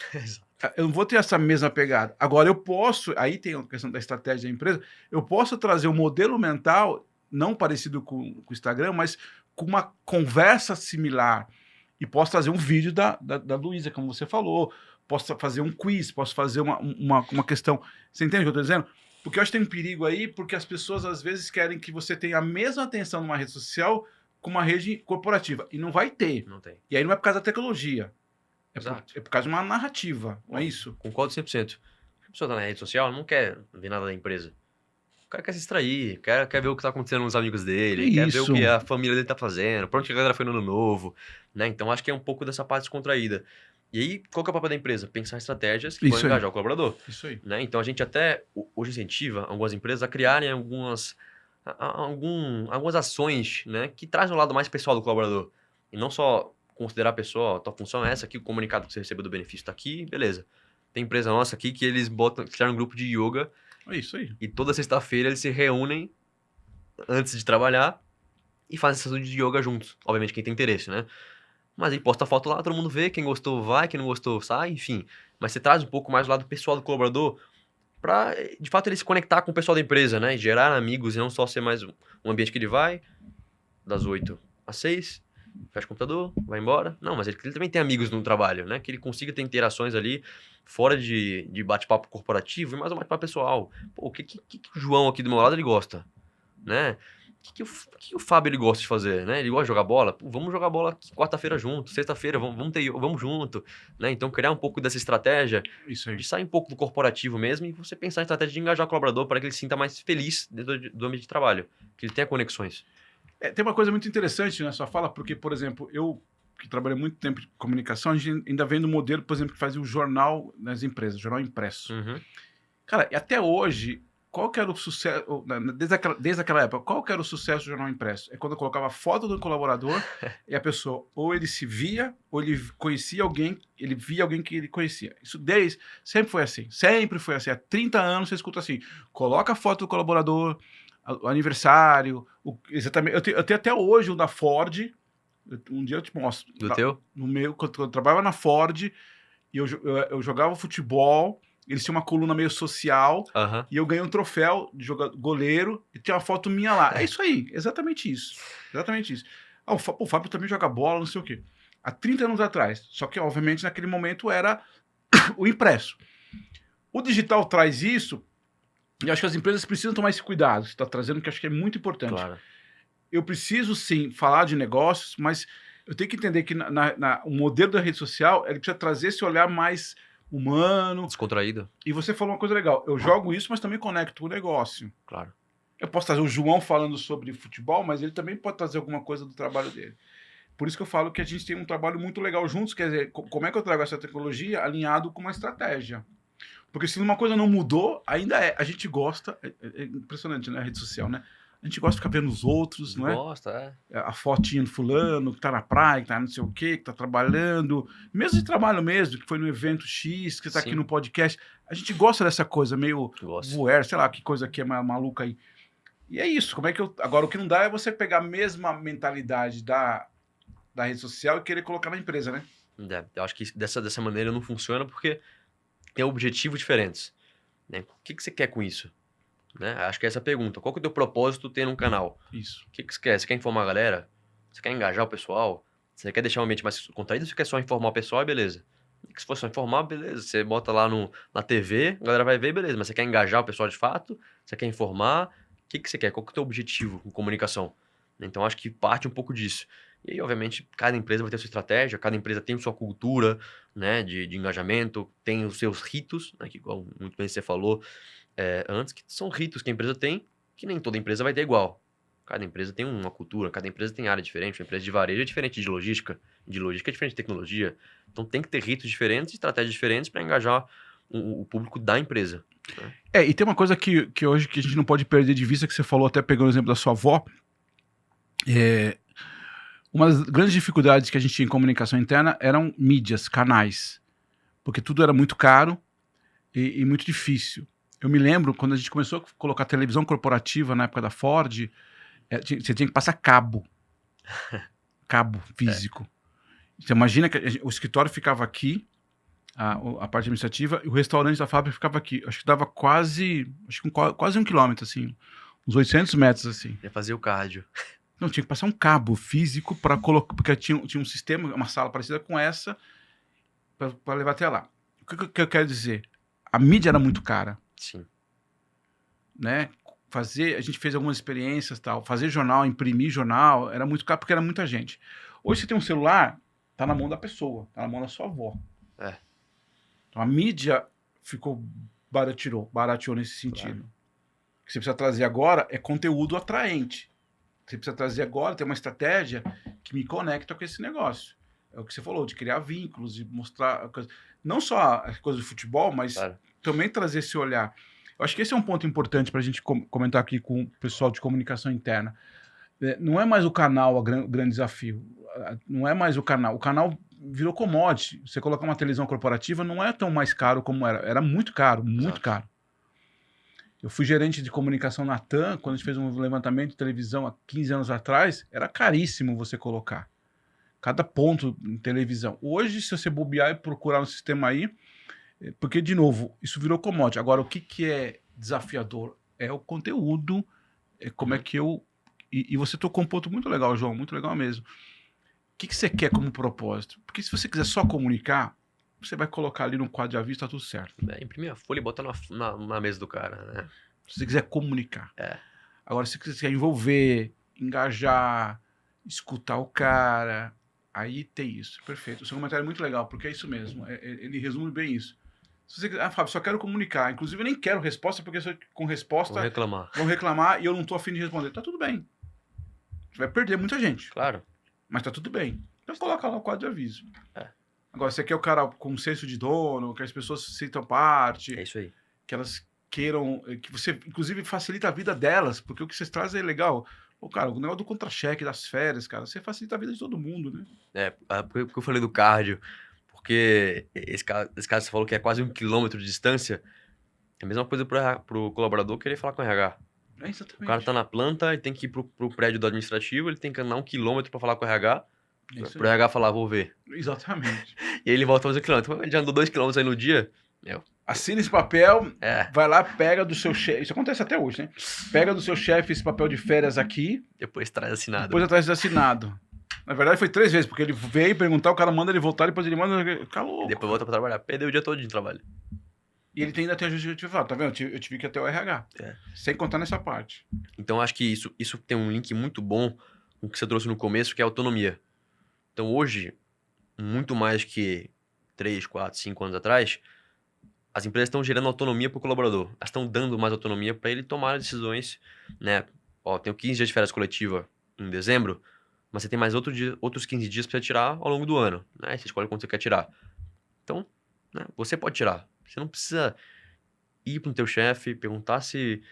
Eu não vou ter essa mesma pegada. Agora, eu posso, aí tem a questão da estratégia da empresa, eu posso trazer um modelo mental, não parecido com o Instagram, mas com uma conversa similar. E posso trazer um vídeo da Luísa, como você falou, posso fazer um quiz, posso fazer uma questão. Você entende o que eu estou dizendo? Porque eu acho que tem um perigo aí, porque as pessoas às vezes querem que você tenha a mesma atenção numa rede social com uma rede corporativa. E não vai ter. Não tem. E aí não é por causa da tecnologia. Exato. É por causa de uma narrativa, não é isso? Concordo 100%. A pessoa tá na rede social, não quer ver nada da empresa. O cara quer se distrair, quer ver o que tá acontecendo com os amigos dele, quer ver o Isso. que a família dele tá fazendo, pra onde a galera foi no ano novo, né? Então, acho que é um pouco dessa parte descontraída. E aí, qual que é o papel da empresa? Pensar estratégias que vão Isso aí. engajar o colaborador. Isso aí. Né? Então, a gente até hoje incentiva algumas empresas a criarem algumas ações, né, que trazem um lado mais pessoal do colaborador. E não só considerar a pessoa, tua função é essa aqui, o comunicado que você recebeu do benefício tá aqui, beleza. Tem empresa nossa aqui que eles criaram um grupo de yoga É isso aí. e toda sexta-feira eles se reúnem antes de trabalhar e fazem sessão de yoga juntos. Obviamente quem tem interesse, né? Mas aí posta a foto lá, todo mundo vê, quem gostou vai, quem não gostou sai, enfim. Mas você traz um pouco mais o lado pessoal do colaborador para, de fato, ele se conectar com o pessoal da empresa, né? E gerar amigos e não só ser mais um ambiente que ele vai das 8 às 6, fecha o computador, vai embora. Não, mas ele também tem amigos no trabalho, né? Que ele consiga ter interações ali fora de bate-papo corporativo e mais um bate-papo pessoal. Pô, o que o João aqui do meu lado ele gosta, né? O que o Fábio ele gosta de fazer, né? Ele gosta de jogar bola? Pô, vamos jogar bola quarta-feira junto, sexta-feira, vamos junto, né? Então, criar um pouco dessa estratégia Isso aí. de sair um pouco do corporativo mesmo e você pensar em estratégia de engajar o colaborador para que ele se sinta mais feliz dentro do ambiente de trabalho, que ele tenha conexões. Tem uma coisa muito interessante na sua fala, porque, por exemplo, eu que trabalhei muito tempo em comunicação, a gente ainda vem do modelo, por exemplo, que fazia o jornal nas empresas, jornal impresso. Uhum. Cara, e até hoje, qual que era o sucesso, desde aquela época, qual que era o sucesso do jornal impresso? É quando eu colocava a foto do colaborador e a pessoa, ou ele se via, ou ele conhecia alguém, ele via alguém que ele conhecia. Isso sempre foi assim, sempre foi assim. Há 30 anos você escuta assim, coloca a foto do colaborador, o aniversário, exatamente. Eu tenho até hoje o da Ford, um dia eu te mostro. Do teu? No meu, quando eu trabalhava na Ford, e eu jogava futebol, eles tinham uma coluna meio social, Aham. e eu ganhei um troféu de goleiro, e tinha uma foto minha lá. É isso aí, exatamente isso. Exatamente isso. Ah, o Fábio também joga bola, não sei o quê. Há 30 anos atrás. Só que, obviamente, naquele momento era o impresso. O digital traz isso, e acho que as empresas precisam tomar esse cuidado. Você está trazendo, que acho que é muito importante. Claro. Eu preciso, sim, falar de negócios, mas eu tenho que entender que o modelo da rede social, ele precisa trazer esse olhar mais humano. Descontraído. E você falou uma coisa legal. Eu jogo isso, mas também conecto o negócio. Claro. Eu posso trazer o João falando sobre futebol, mas ele também pode trazer alguma coisa do trabalho dele. Por isso que eu falo que a gente tem um trabalho muito legal juntos, quer dizer, como é que eu trago essa tecnologia alinhado com uma estratégia? Porque se uma coisa não mudou, ainda é. A gente gosta, é impressionante, né? A rede social, né? A gente gosta de ficar vendo os outros, não é? Gosta, é. A fotinha do fulano, que tá na praia, que tá não sei o quê, que tá trabalhando. Mesmo de trabalho mesmo, que foi no evento X, que tá Sim. aqui no podcast. A gente gosta dessa coisa meio Gosta. voyeur, sei lá, que coisa que é maluca aí. E é isso, como é que eu... Agora, o que não dá é você pegar a mesma mentalidade da rede social e querer colocar na empresa, né? Eu acho que dessa maneira não funciona porque tem objetivos diferentes. Né? O que você quer com isso? Né? Acho que é essa a pergunta. Qual que é o teu propósito ter um canal? Isso. O que você quer? Você quer informar a galera? Você quer engajar o pessoal? Você quer deixar o ambiente mais contraído ou você quer só informar o pessoal e beleza? E se for só informar, beleza. Você bota lá na TV, a galera vai ver, beleza. Mas você quer engajar o pessoal de fato? Você quer informar? O que você quer? Qual que é o teu objetivo com comunicação? Então, acho que parte um pouco disso. E aí, obviamente, cada empresa vai ter a sua estratégia, cada empresa tem a sua cultura, né, de engajamento, tem os seus ritos, né, que igual muito bem você falou antes, que são ritos que a empresa tem, que nem toda empresa vai ter igual. Cada empresa tem uma cultura, cada empresa tem área diferente, uma empresa de varejo é diferente de logística é diferente de tecnologia. Então, tem que ter ritos diferentes, estratégias diferentes para engajar o público da empresa. E tem uma coisa que hoje que a gente não pode perder de vista, que você falou, até pegando o exemplo da sua avó. Uma das grandes dificuldades que a gente tinha em comunicação interna eram mídias, canais. Porque tudo era muito caro e muito difícil. Eu me lembro, quando a gente começou a colocar televisão corporativa na época da Ford, você tinha que passar cabo. Cabo físico. Você imagina que o escritório ficava aqui, a parte administrativa, e o restaurante da fábrica ficava aqui. Acho que dava quase 1 quilômetro, assim. Uns 800 metros, assim. Ia fazer o cardio. Não, tinha que passar um cabo físico para colocar, porque tinha um sistema, uma sala parecida com essa, para levar até lá. O que eu quero dizer? A mídia era muito cara. Sim. Né? A gente fez algumas experiências, tal. Fazer jornal, imprimir jornal, era muito caro porque era muita gente. Hoje você tem um celular, tá na mão da pessoa, tá na mão da sua avó. Então a mídia barateou nesse sentido. Claro. O que você precisa trazer agora é conteúdo atraente. O que você precisa trazer agora tem uma estratégia que me conecta com esse negócio. É o que você falou, de criar vínculos, de mostrar não só a coisa do futebol, mas também trazer esse olhar. Eu acho que esse é um ponto importante para a gente comentar aqui com o pessoal de comunicação interna. Não é mais o canal o grande desafio. Não é mais o canal. O canal virou commodity. Você colocar uma televisão corporativa não é tão mais caro como era. Era muito caro, muito caro. Eu fui gerente de comunicação na TAM, quando a gente fez um levantamento de televisão há 15 anos atrás, era caríssimo você colocar. Cada ponto em televisão. Hoje, se você bobear e procurar no sistema aí, porque, de novo, isso virou commodity. Agora, o que é desafiador? É o conteúdo, como é que eu... E você tocou um ponto muito legal, João, muito legal mesmo. O que você quer como propósito? Porque se você quiser só comunicar, você vai colocar ali no quadro de aviso, tá tudo certo. Imprimir a folha e botar na mesa do cara, né? Se você quiser comunicar. Agora, se você quiser envolver, engajar, escutar o cara, aí tem isso. Perfeito. O seu comentário é muito legal, porque é isso mesmo. Ele resume bem isso. Se você quiser, Fábio, só quero comunicar. Inclusive, eu nem quero resposta, porque com resposta vão reclamar e eu não tô afim de responder. Tá tudo bem. Você vai perder muita gente. Claro. Mas tá tudo bem. Então coloca lá o quadro de aviso. Agora, você quer o cara com senso de dono, que as pessoas se sintam parte. É isso aí. Que elas queiram, que você, inclusive, facilita a vida delas, porque o que vocês trazem é legal. Cara, o negócio do contra-cheque, das férias, cara, você facilita a vida de todo mundo, né? Porque eu falei do cardio, porque esse caso você falou que é quase 1 quilômetro de distância, é a mesma coisa pro colaborador querer falar com o RH. Exatamente. O cara tá na planta, ele tem que ir pro prédio do administrativo, ele tem que andar 1 quilômetro pra falar com o RH, pro RH falar, vou ver. Exatamente. E aí ele volta a fazer 1 quilômetro. Ele já andou 2 quilômetros aí no dia. Assina esse papel, vai lá, pega do seu chefe. Isso acontece até hoje, né? Pega do seu chefe esse papel de férias aqui. Depois traz assinado. Depois traz assinado. Na verdade, foi 3 vezes, porque ele veio perguntar, o cara manda ele voltar, depois ele manda. Calou. Depois volta pra trabalhar. Perdeu o dia todo de trabalho. E ele ainda tem a justificativa. Tá vendo? Eu tive que ir até o RH. Sem contar nessa parte. Então, acho que isso tem um link muito bom com o que você trouxe no começo, que é a autonomia. Então, hoje, muito mais que 3, 4, 5 anos atrás, as empresas estão gerando autonomia para o colaborador. Elas estão dando mais autonomia para ele tomar decisões, né? Tenho 15 dias de férias coletiva em dezembro, mas você tem mais outros 15 dias para você tirar ao longo do ano, né? Você escolhe quando você quer tirar. Então, né, você pode tirar. Você não precisa ir para o teu chefe, perguntar se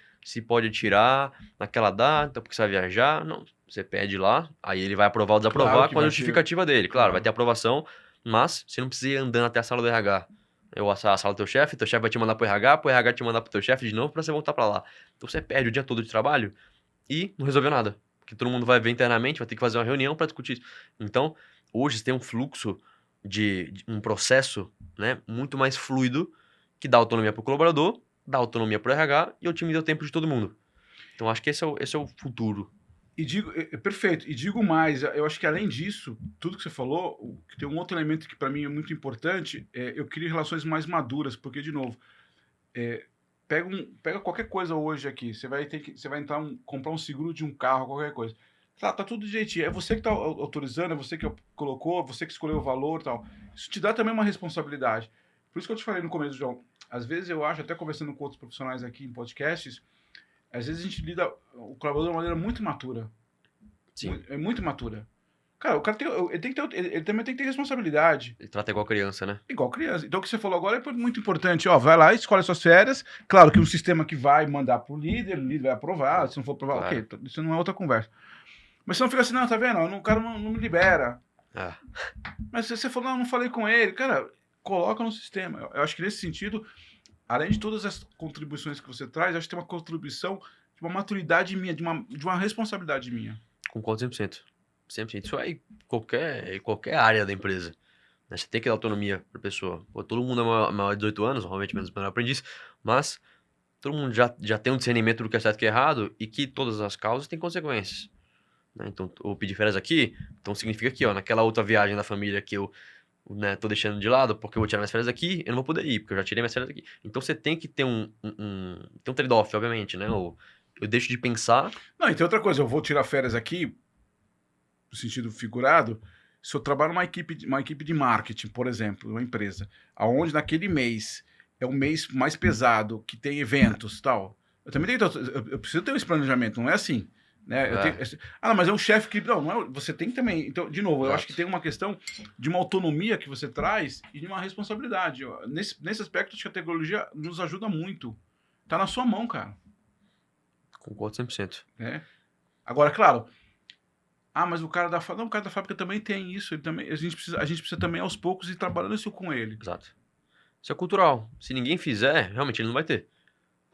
pode tirar naquela data, porque você vai viajar. Não, você pede lá, aí ele vai aprovar ou desaprovar com a justificativa dele. Claro, vai ter aprovação, mas você não precisa ir andando até a sala do RH. A sala do teu chefe vai te mandar pro RH te mandar pro teu chefe de novo pra você voltar pra lá. Então você perde o dia todo de trabalho e não resolveu nada. Porque todo mundo vai ver internamente, vai ter que fazer uma reunião pra discutir isso. Então, hoje você tem um fluxo de um processo, né, muito mais fluido, que dá autonomia pro colaborador, dá autonomia pro RH e otimiza o tempo de todo mundo. Então acho que esse é o futuro. Perfeito. E digo mais, eu acho que além disso, tudo que você falou, tem um outro elemento que para mim é muito importante, eu crio relações mais maduras, porque, de novo, pega qualquer coisa hoje aqui, você vai comprar um seguro de um carro, qualquer coisa. Tá tudo direitinho, é você que está autorizando, é você que colocou, você que escolheu o valor e tal. Isso te dá também uma responsabilidade. Por isso que eu te falei no começo, João, às vezes eu acho, até conversando com outros profissionais aqui em podcasts, às vezes a gente lida o colaborador de uma maneira muito matura. Sim. É muito matura. Cara, o cara ele tem que ter, ele também tem que ter responsabilidade. Ele trata igual criança, né? Igual criança. Então, o que você falou agora é muito importante. Ó, vai lá, escolhe suas férias. Claro que um sistema que vai mandar pro líder, o líder vai aprovar. Se não for aprovar, Claro. ok, isso não é outra conversa. Mas você não fica assim, não, tá vendo? O cara não me libera. Ah, Mas você falou, não falei com ele. Cara, coloca no sistema. Eu acho que nesse sentido, além de todas as contribuições que você traz, acho que tem uma contribuição de uma maturidade minha, de uma responsabilidade minha. concordo 100%. 100%. Isso é em qualquer área da empresa. Né? Você tem que dar autonomia pra pessoa. Pô, todo mundo é maior de 18 anos, normalmente menos menor aprendiz, mas todo mundo já tem um discernimento do que é certo e que é errado e que todas as causas têm consequências. Né? Então, eu pedi férias aqui, então significa que, ó, naquela outra viagem da família que eu, né, tô deixando de lado porque eu vou tirar minhas férias aqui, eu não vou poder ir, porque eu já tirei minhas férias aqui. Então, você tem que ter tem um trade-off, obviamente, né? Eu deixo de pensar. Não, e tem outra coisa, eu vou tirar férias aqui, no sentido figurado, se eu trabalho numa equipe de marketing, por exemplo, uma empresa, aonde naquele mês é o mês mais pesado, que tem eventos e tal, eu também tenho, eu preciso ter esse planejamento, não é assim. Né? Não, mas é um chefe que. Não é, você tem também. Então, de novo, eu Exato. acho que tem uma questão de uma autonomia que você traz e de uma responsabilidade. Nesse aspecto, acho que a tecnologia nos ajuda muito. Tá na sua mão, cara. Concordo 100%. Né? Agora, claro. Mas o cara da fábrica. Não, o cara da fábrica também tem isso. Ele também, a gente precisa também aos poucos ir trabalhando isso com ele. Exato. Isso é cultural. Se ninguém fizer, realmente ele não vai ter.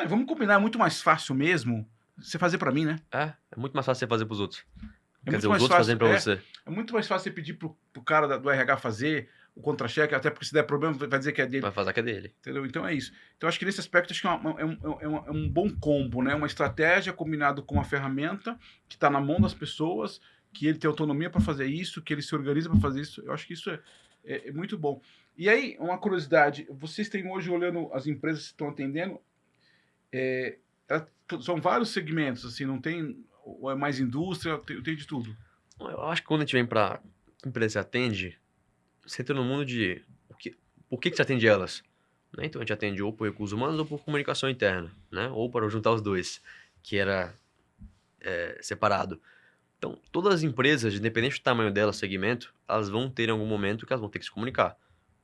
Vamos combinar, é muito mais fácil mesmo você fazer pra mim, né? É muito mais fácil você fazer pros outros. Quer muito dizer, os mais outros fácil, fazendo pra você. É muito mais fácil você pedir pro cara do RH fazer o contra-cheque, até porque se der problema vai dizer que é dele. Vai fazer que é dele. Entendeu? Então é isso. Então acho que nesse aspecto acho que é um bom combo, né? Uma estratégia combinado com uma ferramenta que está na mão das pessoas, que ele tem autonomia para fazer isso, que ele se organiza para fazer isso. Eu acho que isso é muito bom. E aí, uma curiosidade, vocês têm hoje, olhando as empresas que estão atendendo, são vários segmentos, assim, não tem, ou é mais indústria, tem de tudo. Eu acho que quando a gente vem pra empresa que atende, você entra no mundo de por que você atende elas? Né? Então a gente atende ou por recursos humanos ou por comunicação interna, né? Ou para juntar os dois, que era separado. Então, todas as empresas, independente do tamanho delas, segmento, elas vão ter em algum momento que elas vão ter que se comunicar.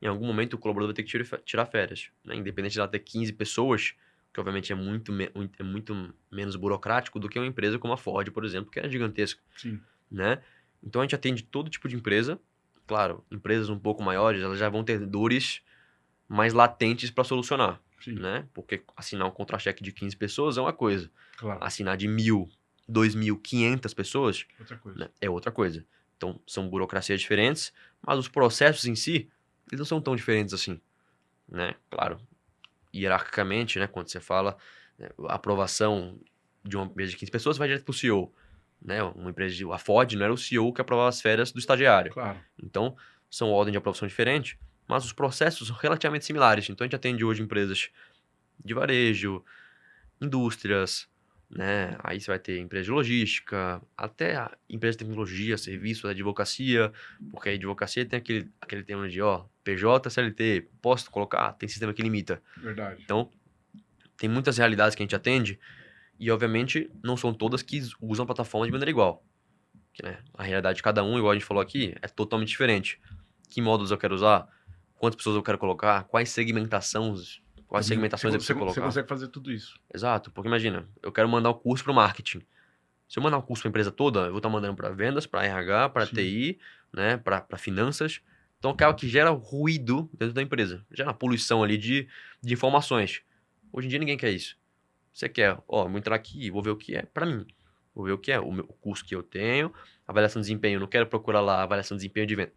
Em algum momento o colaborador vai ter que tirar férias. Né? Independente de ela ter 15 pessoas, que obviamente é muito menos burocrático do que uma empresa como a Ford, por exemplo, que é gigantesca. Sim. Né? Então a gente atende todo tipo de empresa. Claro, empresas um pouco maiores, elas já vão ter dores mais latentes para solucionar. Sim. Né? Porque assinar um contra-cheque de 15 pessoas é uma coisa. Claro. Assinar de 1.000, 2.000, 500 pessoas Outra coisa. né, é outra coisa. Então, são burocracias diferentes, mas os processos em si, eles não são tão diferentes assim. Né? Claro, hierarquicamente, né, quando você fala a aprovação de uma empresa de 15 pessoas, vai direto para o CEO. Né? Uma empresa a Ford não era o CEO que aprovava as férias do estagiário. Claro. Então, são ordens de aprovação diferentes, mas os processos são relativamente similares. Então, a gente atende hoje empresas de varejo, indústrias, né? Aí você vai ter empresa de logística, até a empresa de tecnologia, serviço, advocacia, porque a advocacia tem aquele tema de, PJ, CLT, posso colocar? Tem sistema que limita. Verdade. Então, tem muitas realidades que a gente atende e, obviamente, não são todas que usam a plataforma de maneira igual. Né? A realidade de cada um, igual a gente falou aqui, é totalmente diferente. Que módulos eu quero usar? Quantas pessoas eu quero colocar? Quais segmentações eu preciso colocar? Você consegue fazer tudo isso. Exato, porque imagina, eu quero mandar o curso para o marketing. Se eu mandar o curso para a empresa toda, eu vou estar mandando para vendas, para RH, para TI, né, para finanças. Então, acaba que gera ruído dentro da empresa. Gera uma poluição ali de informações. Hoje em dia, ninguém quer isso. Você quer, vou entrar aqui, vou ver o que é para mim. Vou ver o que é o curso que eu tenho, avaliação de desempenho. Eu não quero procurar lá avaliação de desempenho de venda.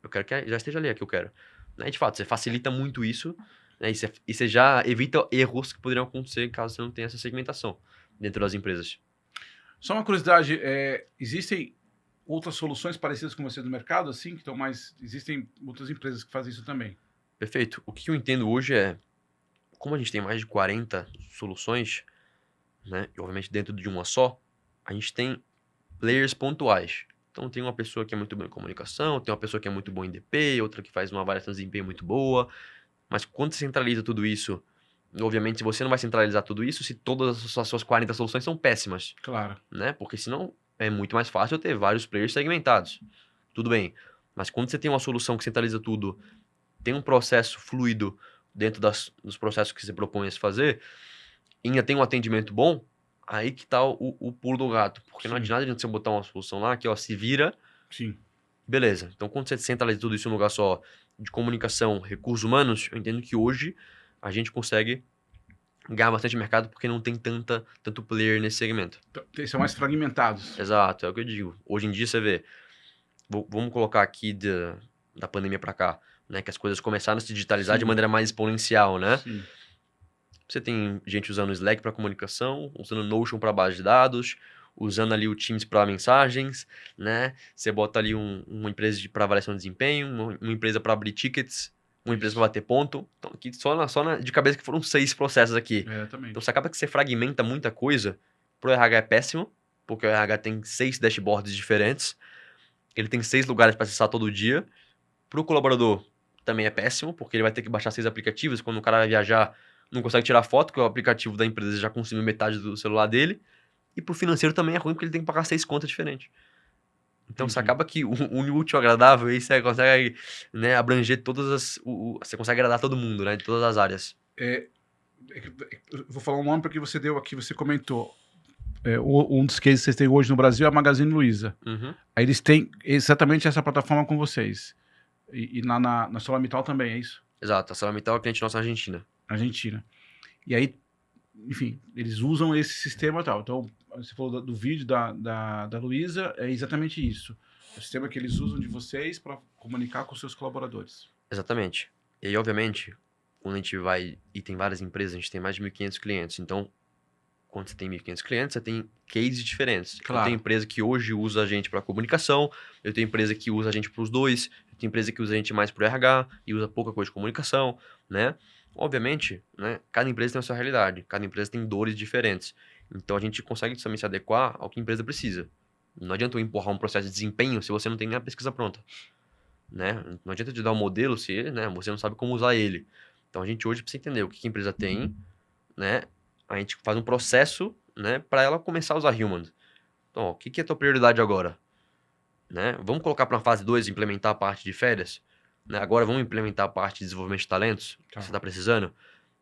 Eu quero que já esteja ali a que eu quero. Né? De fato, você facilita muito isso, né? E você já evita erros que poderiam acontecer caso você não tenha essa segmentação dentro das empresas. Só uma curiosidade, existem outras soluções parecidas com você no mercado, assim, que estão mais... Existem outras empresas que fazem isso também. Perfeito. O que eu entendo hoje é, como a gente tem mais de 40 soluções, né, e obviamente dentro de uma só, a gente tem players pontuais. Então tem uma pessoa que é muito boa em comunicação, tem uma pessoa que é muito boa em DP, outra que faz uma avaliação de desempenho muito boa, mas quando você centraliza tudo isso, obviamente você não vai centralizar tudo isso se todas as suas 40 soluções são péssimas. Claro. Né? Porque senão é muito mais fácil eu ter vários players segmentados. tudo bem. Mas quando você tem uma solução que centraliza tudo, tem um processo fluido dentro dos processos que você propõe a se fazer, e ainda tem um atendimento bom, aí que tá o pulo do gato. Porque não Sim. adianta você botar uma solução lá que, ó, se vira, Sim. beleza. Então, quando você centraliza tudo isso em um lugar só, de comunicação, recursos humanos, eu entendo que hoje a gente consegue ganhar bastante mercado porque não tem tanto player nesse segmento. Então, eles são mais fragmentados. Exato, é o que eu digo. Hoje em dia você vê, vamos colocar aqui da pandemia para cá, né, que as coisas começaram a se digitalizar de Sim. maneira mais exponencial, né? Sim. Você tem gente usando o Slack para comunicação, usando o Notion para base de dados, usando ali o Teams para mensagens, né? Você bota ali uma empresa para avaliação de desempenho, uma empresa para abrir tickets, uma empresa Isso. para bater ponto. Então, aqui de cabeça que foram 6 processos aqui. Exatamente. Então, você acaba que você fragmenta muita coisa. Pro RH é péssimo, porque o RH tem 6 dashboards diferentes. Ele tem 6 lugares para acessar todo dia. Pro colaborador também é péssimo, porque ele vai ter que baixar 6 aplicativos. Quando o cara vai viajar, não consegue tirar foto, porque o aplicativo da empresa já consumiu metade do celular dele. E pro financeiro também é ruim, porque ele tem que pagar 6 contas diferentes. Então, você Entendi. acaba que o útil ao agradável, aí você consegue, né, abranger todas as... você consegue agradar todo mundo, né, de todas as áreas. Eu vou falar um nome porque você deu aqui, você comentou. Um dos cases que vocês têm hoje no Brasil é a Magazine Luiza. Uhum. Aí eles têm exatamente essa plataforma com vocês. E na ArcelorMittal também, é isso? Exato, a ArcelorMittal é cliente nosso na Argentina. Argentina. E aí, enfim, eles usam esse sistema e tal. Então, você falou do vídeo da Luiza, é exatamente isso. É o sistema que eles usam de vocês para comunicar com os seus colaboradores. Exatamente. E aí, obviamente, quando a gente vai e tem várias empresas, a gente tem mais de 1.500 clientes. Então, quando você tem 1.500 clientes, você tem cases diferentes. Claro. Eu tenho empresa que hoje usa a gente para comunicação, eu tenho empresa que usa a gente para os dois, eu tenho empresa que usa a gente mais para o RH e usa pouca coisa de comunicação, né? Obviamente, né, cada empresa tem a sua realidade, cada empresa tem dores diferentes. Então, a gente consegue também se adequar ao que a empresa precisa. Não adianta eu empurrar um processo de desempenho se você não tem nem a pesquisa pronta, né? Não adianta te dar um modelo se, né, você não sabe como usar ele. Então, a gente hoje precisa entender o que a empresa tem, né? A gente faz um processo, né, para ela começar a usar Human. Então, ó, o que é a tua prioridade agora? Né? Vamos colocar para a fase 2, implementar a parte de férias? Né? Agora vamos implementar a parte de desenvolvimento de talentos, que você está precisando?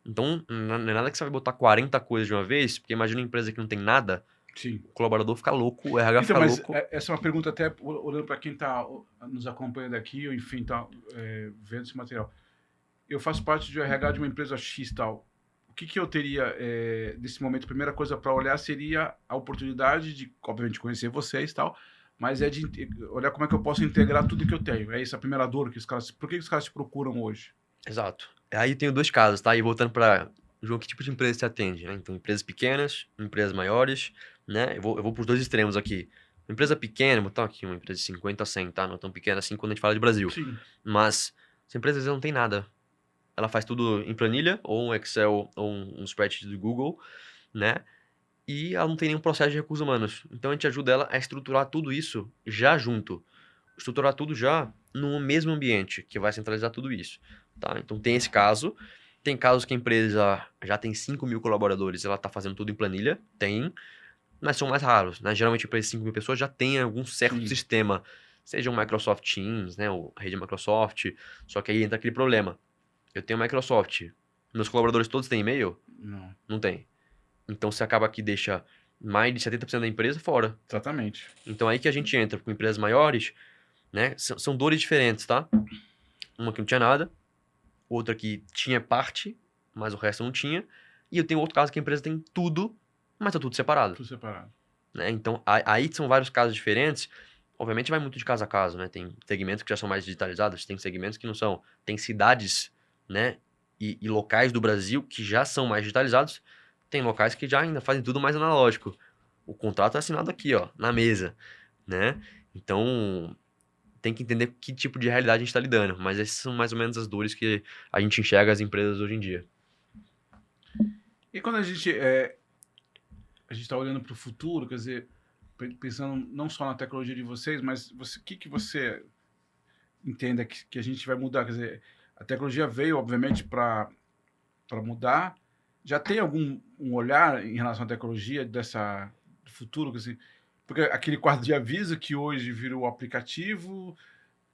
Então, não é nada que você vai botar 40 coisas de uma vez, porque imagina uma empresa que não tem nada, Sim. o colaborador fica louco, o RH Então, fica mas louco. essa é uma pergunta até olhando para quem está nos acompanhando aqui, ou enfim, está vendo esse material. Eu faço parte de RH de uma empresa X tal. O que eu teria nesse momento? A primeira coisa para olhar seria a oportunidade de, obviamente, conhecer vocês e tal, mas é de olhar como é que eu posso integrar tudo que eu tenho. É essa a primeira dor que os caras... Por que os caras te procuram hoje? Exato. Aí tem 2 casos, tá? E voltando para, João, que tipo de empresa você atende, né? Então, empresas pequenas, empresas maiores, né? Eu vou para os 2 extremos aqui. Uma empresa pequena, vou botar aqui uma empresa de 50 a 100, tá? Não tão pequena assim quando a gente fala de Brasil. Sim. Mas essa empresa às vezes não tem nada. Ela faz tudo em planilha, ou um Excel, ou um spreadsheet do Google, né? E ela não tem nenhum processo de recursos humanos. Então a gente ajuda ela a estruturar tudo isso já junto. Estruturar tudo já no mesmo ambiente, que vai centralizar tudo isso. Tá? Então tem esse caso. Tem casos que a empresa já tem 5.000 colaboradores, ela está fazendo tudo em planilha. Tem, mas são mais raros. Né? Geralmente, para essas 5.000 pessoas já tem algum certo Sim. sistema. Seja um Microsoft Teams, né? Ou a rede Microsoft. Só que aí entra aquele problema. Eu tenho Microsoft. Meus colaboradores todos têm e-mail? Não. Não tem. Então, você acaba que deixa mais de 70% da empresa fora. Exatamente. Então, aí que a gente entra com empresas maiores, né? São dores diferentes, tá? Uma que não tinha nada, outra que tinha parte, mas o resto não tinha. E eu tenho outro caso que a empresa tem tudo, mas tá tudo separado. Tudo separado. Né? Então, aí são vários casos diferentes. Obviamente, vai muito de caso a caso, né? Tem segmentos que já são mais digitalizados, tem segmentos que não são. Tem cidades, né? E locais do Brasil que já são mais digitalizados. Tem locais que já ainda fazem tudo mais analógico. O contrato é assinado aqui, ó, na mesa, né? Então, tem que entender que tipo de realidade a gente está lidando. Mas essas são mais ou menos as dores que a gente enxerga as empresas hoje em dia. E quando a gente está olhando para o futuro, quer dizer, pensando não só na tecnologia de vocês, mas o que você entenda que a gente vai mudar? Quer dizer, a tecnologia veio, obviamente, para mudar. Já tem algum olhar em relação à tecnologia do futuro? Quer dizer, Porque aquele quadro de aviso que hoje virou aplicativo, o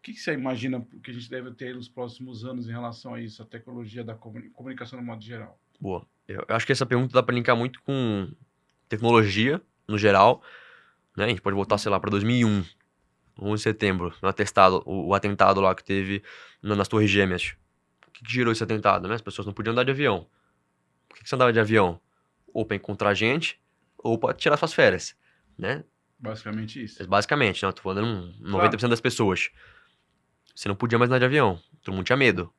que você imagina que a gente deve ter nos próximos anos em relação a isso, a tecnologia da comunicação no modo geral? Boa. Eu acho que essa pergunta dá pra linkar muito com tecnologia, no geral, né? A gente pode voltar, sei lá, pra 2001, 11 de setembro, no atestado, o atentado lá que teve nas Torres Gêmeas. O que gerou esse atentado, né? As pessoas não podiam andar de avião. Por que você andava de avião? Ou pra encontrar gente, ou pra tirar suas férias, né? Basicamente isso. Basicamente, né? Eu tô falando 90% das pessoas. Você não podia mais andar de avião. Todo mundo tinha medo,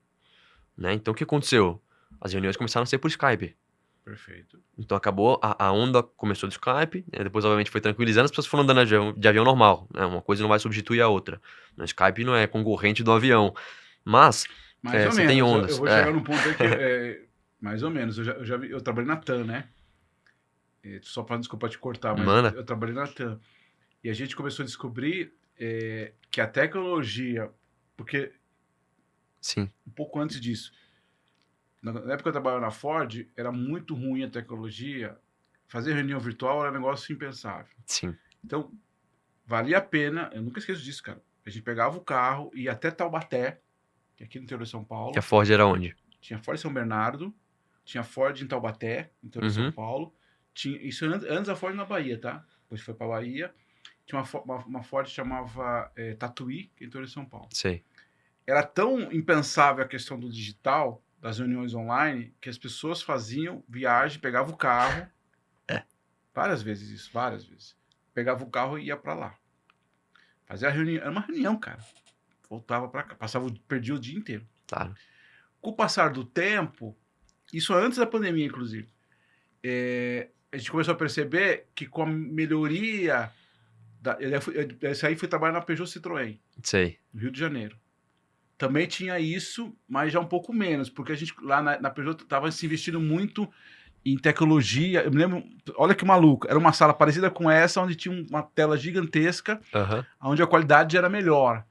né? Então, o que aconteceu? As reuniões começaram a ser por Skype. Perfeito. Então, acabou, a onda começou do Skype, né? Depois, obviamente, foi tranquilizando, as pessoas foram andando de avião normal, né? Uma coisa não vai substituir a outra. O Skype não é concorrente do avião. Mas, Mais ou você tem menos. ondas. Eu vou chegar num ponto aí que mais ou menos. Eu trabalhei na TAM, né? Só para desculpa te cortar, mas Manda. eu trabalhei na TAM. E a gente começou a descobrir que a tecnologia, porque Sim, um pouco antes disso, na época que eu trabalhava na Ford, era muito ruim a tecnologia. Fazer reunião virtual era um negócio impensável. sim. Então, valia a pena, eu nunca esqueço disso, cara. A gente pegava o carro, ia até Taubaté, que é aqui no interior de São Paulo. Que a Ford era onde? Tinha Ford em São Bernardo, tinha Ford em Taubaté, no interior de São Paulo. Isso antes da Ford na Bahia, tá? Depois foi pra Bahia. Tinha uma Ford que chamava Tatuí, que é no interior de São Paulo. Sei. Era tão impensável a questão do digital, das reuniões online, que as pessoas faziam viagem, pegavam o carro. Várias vezes isso, várias vezes. Pegava o carro e ia pra lá. Fazia a reunião, era uma reunião, cara. Voltava pra cá, perdia o dia inteiro. Claro. Com o passar do tempo, isso antes da pandemia, inclusive, a gente começou a perceber que com a melhoria... Esse aí fui trabalhar na Peugeot Citroën, Sei. no Rio de Janeiro. Também tinha isso, mas já um pouco menos, porque a gente lá na Peugeot estava se investindo muito em tecnologia. Eu me lembro, olha que maluco, era uma sala parecida com essa, onde tinha uma tela gigantesca, onde a qualidade era melhor.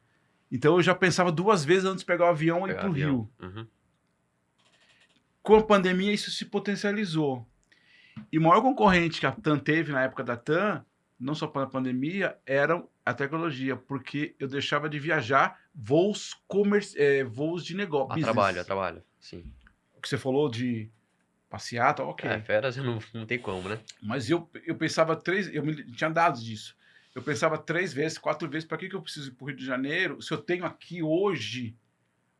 Então eu já pensava 2 vezes antes de pegar o avião e ir para o Rio. Com a pandemia isso se potencializou. E o maior concorrente que a TAM teve na época da TAM, não só para a pandemia, era a tecnologia, porque eu deixava de viajar voos de negócio. A trabalho, sim. O que você falou de passear, tá ok. Férias não tem como, né? Mas eu pensava tinha dados disso. Eu pensava 3 vezes, 4 vezes, para que eu preciso ir para o Rio de Janeiro se eu tenho aqui hoje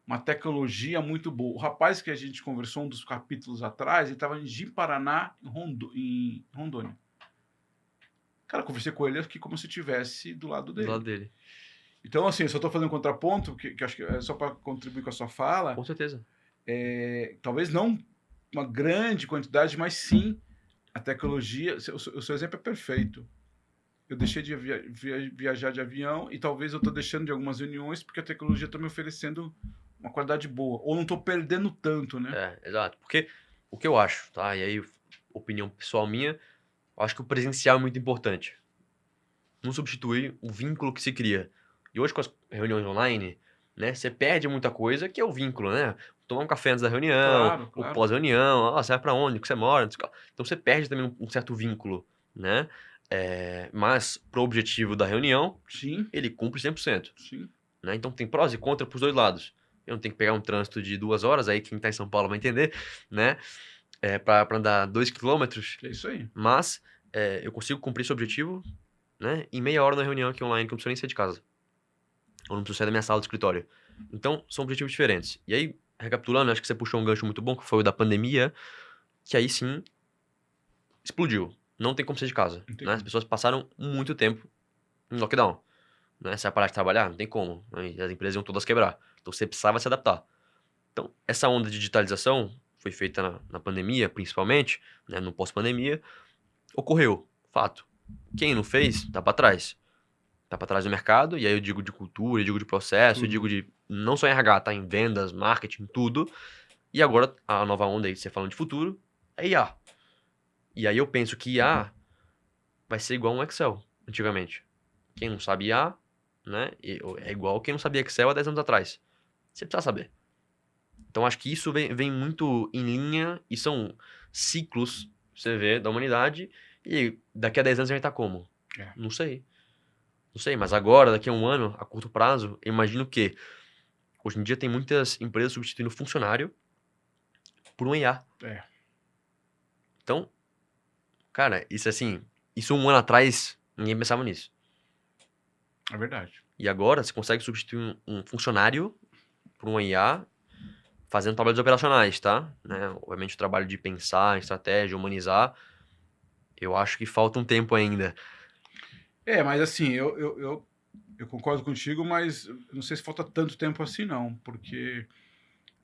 uma tecnologia muito boa. O rapaz que a gente conversou um dos capítulos atrás, ele estava em Ji-Paraná, em Rondônia. Cara, conversei com ele aqui como se eu estivesse do lado dele. Do lado dele. Então, assim, eu só estou fazendo um contraponto, que acho que é só para contribuir com a sua fala. Com certeza. Talvez não uma grande quantidade, mas sim a tecnologia. O seu exemplo é perfeito. Eu deixei de viajar de avião e talvez eu estou deixando de algumas reuniões porque a tecnologia está me oferecendo uma qualidade boa. Ou não estou perdendo tanto, né? Exato. Porque o que eu acho, tá? E aí, opinião pessoal minha, eu acho que o presencial é muito importante. Não substitui o vínculo que se cria. E hoje com as reuniões online, né, você perde muita coisa que é o vínculo, né? Tomar um café antes da reunião, Claro. ou pós-reunião, você vai pra onde, que você mora, não sei o que lá. Então você perde também um certo vínculo, né? Mas pro objetivo da reunião, Sim, ele cumpre 100%. sim. Né? Então tem prós e contras pros dois lados. Eu não tenho que pegar um trânsito de 2 horas, aí quem tá em São Paulo vai entender, né? Pra andar 2 quilômetros, É isso aí. mas eu consigo cumprir esse objetivo, né, em meia hora na reunião aqui online, que eu não preciso nem sair de casa. Ou não preciso sair da minha sala de escritório. Então, são objetivos diferentes. E aí, recapitulando, acho que você puxou um gancho muito bom, que foi o da pandemia, que aí sim, explodiu. Não tem como sair de casa. Né? As pessoas passaram muito tempo em lockdown. Né? Você vai parar de trabalhar? Não tem como. Né? As empresas iam todas quebrar. Então, você precisava se adaptar. Então, essa onda de digitalização foi feita na pandemia, principalmente, né, no pós-pandemia, ocorreu, fato. Quem não fez, tá para trás. Tá para trás do mercado, e aí eu digo de cultura, eu digo de processo, eu digo de não só em RH, tá? Em vendas, marketing, tudo. E agora, a nova onda aí, você falando de futuro, é IA. E aí eu penso que IA vai ser igual um Excel, antigamente. Quem não sabe IA, né, é igual quem não sabia Excel há 10 anos atrás. Você precisa saber. Então, acho que isso vem muito em linha, e são ciclos, você vê, da humanidade, e daqui a 10 anos a gente tá como? É. Não sei. Não sei, mas agora, daqui a um ano, a curto prazo, eu imagino que hoje em dia tem muitas empresas substituindo funcionário por um IA. É. Então, cara, isso assim, isso um ano atrás, ninguém pensava nisso. É verdade. E agora, você consegue substituir um funcionário por um IA fazendo trabalhos operacionais, tá? Né? Obviamente o trabalho de pensar, estratégia, humanizar, eu acho que falta um tempo ainda. Mas assim, eu concordo contigo, mas eu não sei se falta tanto tempo assim, não, porque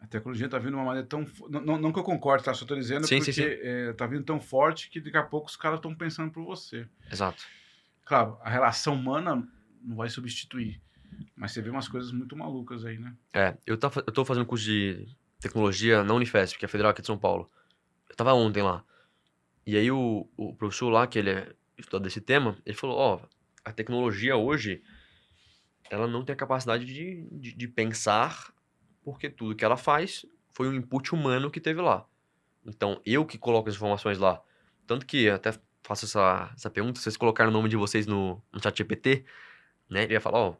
a tecnologia está vindo de uma maneira tão. Não que eu concorde, tá? Só estou dizendo Sim, sim, porque está vindo tão forte que daqui a pouco os caras estão pensando por você. Exato. Claro, a relação humana não vai substituir, mas você vê umas coisas muito malucas aí, né? Eu tô fazendo curso de tecnologia na Unifesp, que é a Federal aqui de São Paulo. Eu tava ontem lá. E aí o professor lá, que ele é estudado desse tema, ele falou, ó, a tecnologia hoje, ela não tem a capacidade de pensar, porque tudo que ela faz foi um input humano que teve lá. Então, eu que coloco as informações lá. Tanto que eu até faço essa pergunta, se vocês colocaram o nome de vocês no chat GPT, né? Ele ia falar, ó,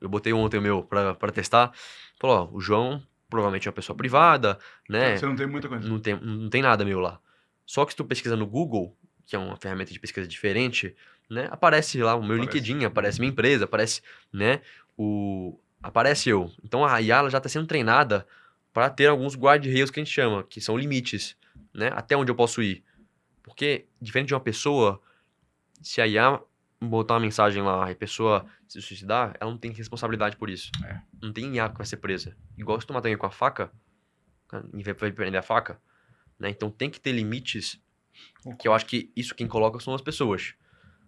eu botei ontem o meu pra testar. Falou, ó, o João provavelmente é uma pessoa privada, né? Você não tem muita coisa. Não tem nada meu lá. Só que se tu pesquisa no Google, que é uma ferramenta de pesquisa diferente, né? Aparece lá o meu Aparece. LinkedIn, aparece minha empresa, aparece, né? Aparece eu. Então a IA ela já está sendo treinada para ter alguns guardrails que a gente chama, que são limites, né? Até onde eu posso ir. Porque, diferente de uma pessoa, se a IA botar uma mensagem lá e a pessoa se suicidar, ela não tem responsabilidade por isso. É. Não tem IA que vai ser presa. Igual se tu matar alguém com a faca, ninguém vai prender a faca, né? Então tem que ter limites, que eu acho que isso quem coloca são as pessoas,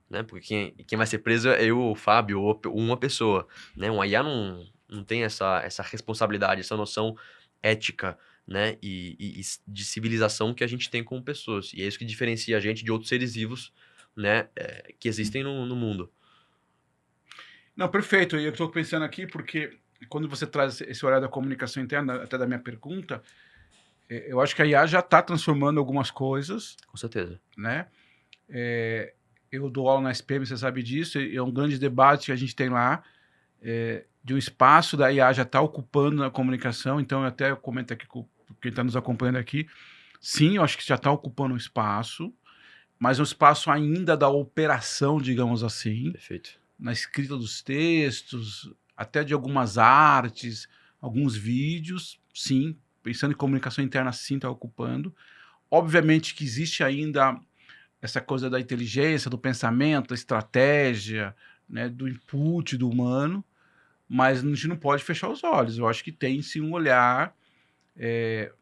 né? Porque quem vai ser preso é eu, o Fábio, ou uma pessoa, né? Um IA não tem essa responsabilidade, essa noção ética, né? E de civilização que a gente tem como pessoas. E é isso que diferencia a gente de outros seres vivos, né? Que existem no mundo. Não, perfeito. E eu estou pensando aqui porque quando você traz esse olhar da comunicação interna, até da minha pergunta, eu acho que a IA já está transformando algumas coisas, Com certeza. né? Eu dou aula na SPM, você sabe disso, e é um grande debate que a gente tem lá, de um espaço da IA já está ocupando na comunicação, então eu até comento aqui com quem está nos acompanhando aqui, sim, eu acho que já está ocupando um espaço, mas um espaço ainda da operação, digamos assim, Perfeito. na escrita dos textos, até de algumas artes, alguns vídeos, sim, pensando em comunicação interna, sim, está ocupando. Obviamente que existe ainda essa coisa da inteligência, do pensamento, da estratégia, né, do input do humano, mas a gente não pode fechar os olhos. Eu acho que tem sim um olhar.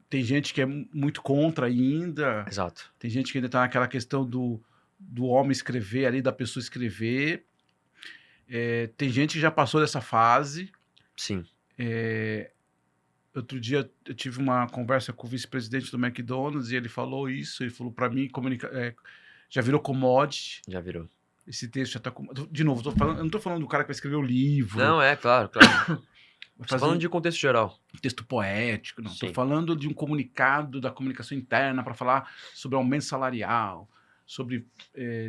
Tem gente que é muito contra ainda. Exato. Tem gente que ainda está naquela questão do homem escrever ali, da pessoa escrever. Tem gente que já passou dessa fase. Sim. Outro dia eu tive uma conversa com o vice-presidente do McDonald's e ele falou isso. Ele falou para mim, já virou commodity. Já virou. Esse texto já está... De novo, eu não estou falando do cara que vai escrever o livro. Não, claro. Estou falando de contexto geral. Texto poético, não. Estou Sim. falando de um comunicado da comunicação interna para falar sobre aumento salarial, sobre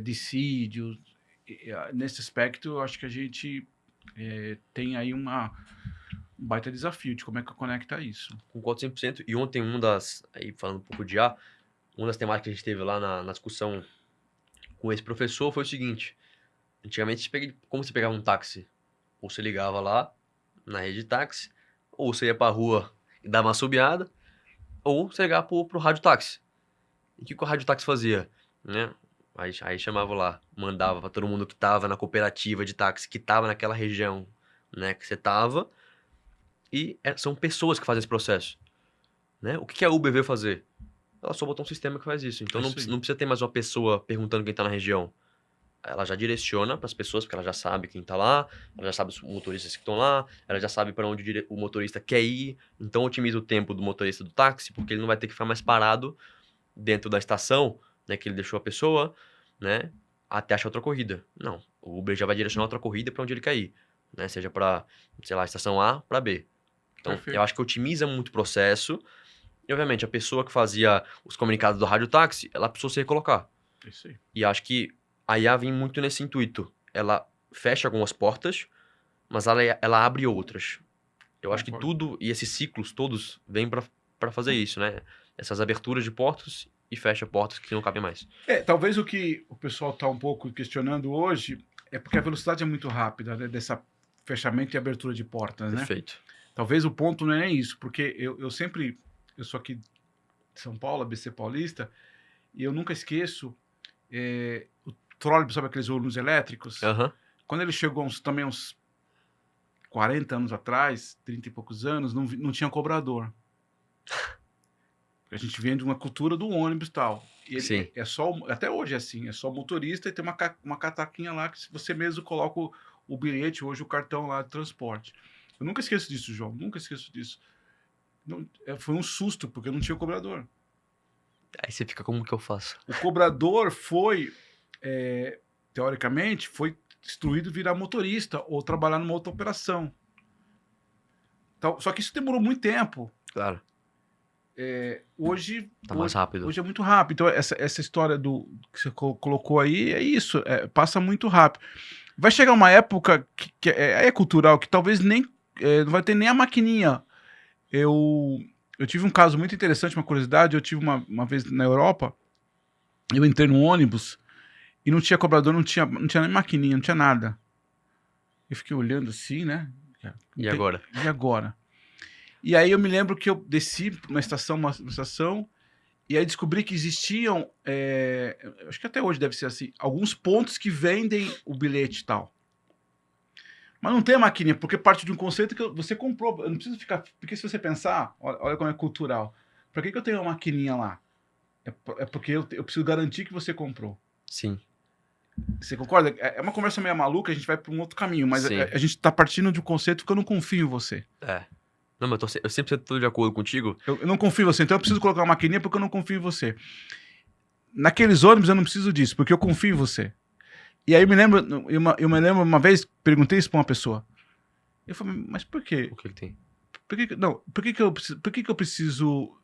dissídio. Nesse aspecto, eu acho que a gente tem aí um baita desafio de como é que conecta isso. Concordo 100%. E ontem, aí falando um pouco de IA, uma das temáticas que a gente teve lá na discussão com esse professor foi o seguinte: antigamente, como você pegava um táxi? Ou você ligava lá na rede de táxi, ou você ia pra rua e dava uma assobiada, ou você ligava pro rádio táxi. E o que o rádio táxi fazia? Né? Aí chamava lá, mandava pra todo mundo que tava na cooperativa de táxi, que tava naquela região, né, que você tava, e são pessoas que fazem esse processo. Né? O que a Uber veio fazer? Ela só botou um sistema que faz isso. Então não precisa ter mais uma pessoa perguntando quem tá na região. Ela já direciona para as pessoas, porque ela já sabe quem tá lá, ela já sabe os motoristas que estão lá, ela já sabe para onde o motorista quer ir, então otimiza o tempo do motorista do táxi, porque ele não vai ter que ficar mais parado dentro da estação, né, que ele deixou a pessoa, né, até achar outra corrida. Não, o Uber já vai direcionar outra corrida para onde ele quer ir, né, seja para, sei lá, estação A para B. Então, Perfeito. eu acho que otimiza muito o processo, e obviamente a pessoa que fazia os comunicados do rádio táxi, ela precisou se recolocar. Isso aí. E acho que A IA vem muito nesse intuito. Ela fecha algumas portas, mas ela abre outras. Eu acho que Concordo. tudo, e esses ciclos todos, vêm pra fazer isso, né? Essas aberturas de portas e fecha portas que não cabem mais. Talvez o que o pessoal está um pouco questionando hoje é porque a velocidade é muito rápida, né, dessa fechamento e abertura de portas, né? Perfeito. Talvez o ponto não é nem isso, porque eu sou aqui de São Paulo, ABC Paulista, e eu nunca esqueço o trólebus, sabe aqueles ônibus elétricos? Aham. Quando ele chegou também uns 40 anos atrás, 30 e poucos anos, não tinha cobrador. A gente vem de uma cultura do ônibus e tal. E ele Sim. é só, até hoje é assim, é só o motorista e tem uma cataquinha lá que você mesmo coloca o bilhete, hoje o cartão lá de transporte. Eu nunca esqueço disso, João, nunca esqueço disso. Foi um susto, porque não tinha cobrador. Aí você fica, como que eu faço? O cobrador foi, teoricamente, foi instruído a virar motorista ou trabalhar numa outra operação. Então, só que isso demorou muito tempo. Claro. Hoje, Tá mais rápido. hoje é muito rápido. Então, essa história que você colocou aí é isso, passa muito rápido. Vai chegar uma época que é cultural, que talvez nem não vai ter nem a maquininha. Eu tive um caso muito interessante, uma curiosidade. Eu tive uma vez na Europa, eu entrei num ônibus e não tinha cobrador, não tinha nem maquininha, não tinha nada. Eu fiquei olhando assim, né? E agora? E agora? E aí eu me lembro que eu desci numa estação, e aí descobri que existiam, acho que até hoje deve ser assim, alguns pontos que vendem o bilhete e tal. Mas não tem a maquininha, porque parte de um conceito que você comprou. Eu não preciso ficar. Porque se você pensar, olha como é cultural. Pra que eu tenho uma maquininha lá? É porque eu preciso garantir que você comprou. Sim. Você concorda? É uma conversa meio maluca, a gente vai para um outro caminho, mas Sim. a gente tá partindo de um conceito que eu não confio em você. Não, mas eu sempre estou de acordo contigo. Eu não confio em você, então eu preciso colocar uma maquininha porque eu não confio em você. Naqueles ônibus eu não preciso disso, porque eu confio em você. E aí eu me lembro uma vez, perguntei isso pra uma pessoa. Eu falei, mas por quê? O que tem? Por que eu preciso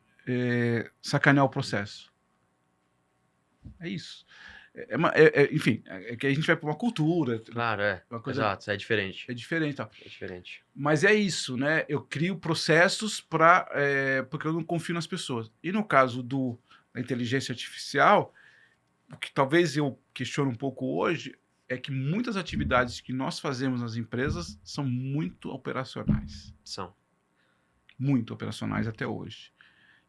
sacanear o processo? É isso. Enfim, é que a gente vai para uma cultura. Claro, uma coisa, exato, é diferente. É diferente, tá? É diferente. Mas é isso, né? Eu crio processos porque eu não confio nas pessoas. E no caso da inteligência artificial, o que talvez eu questione um pouco hoje é que muitas atividades que nós fazemos nas empresas são muito operacionais. São. Muito operacionais até hoje.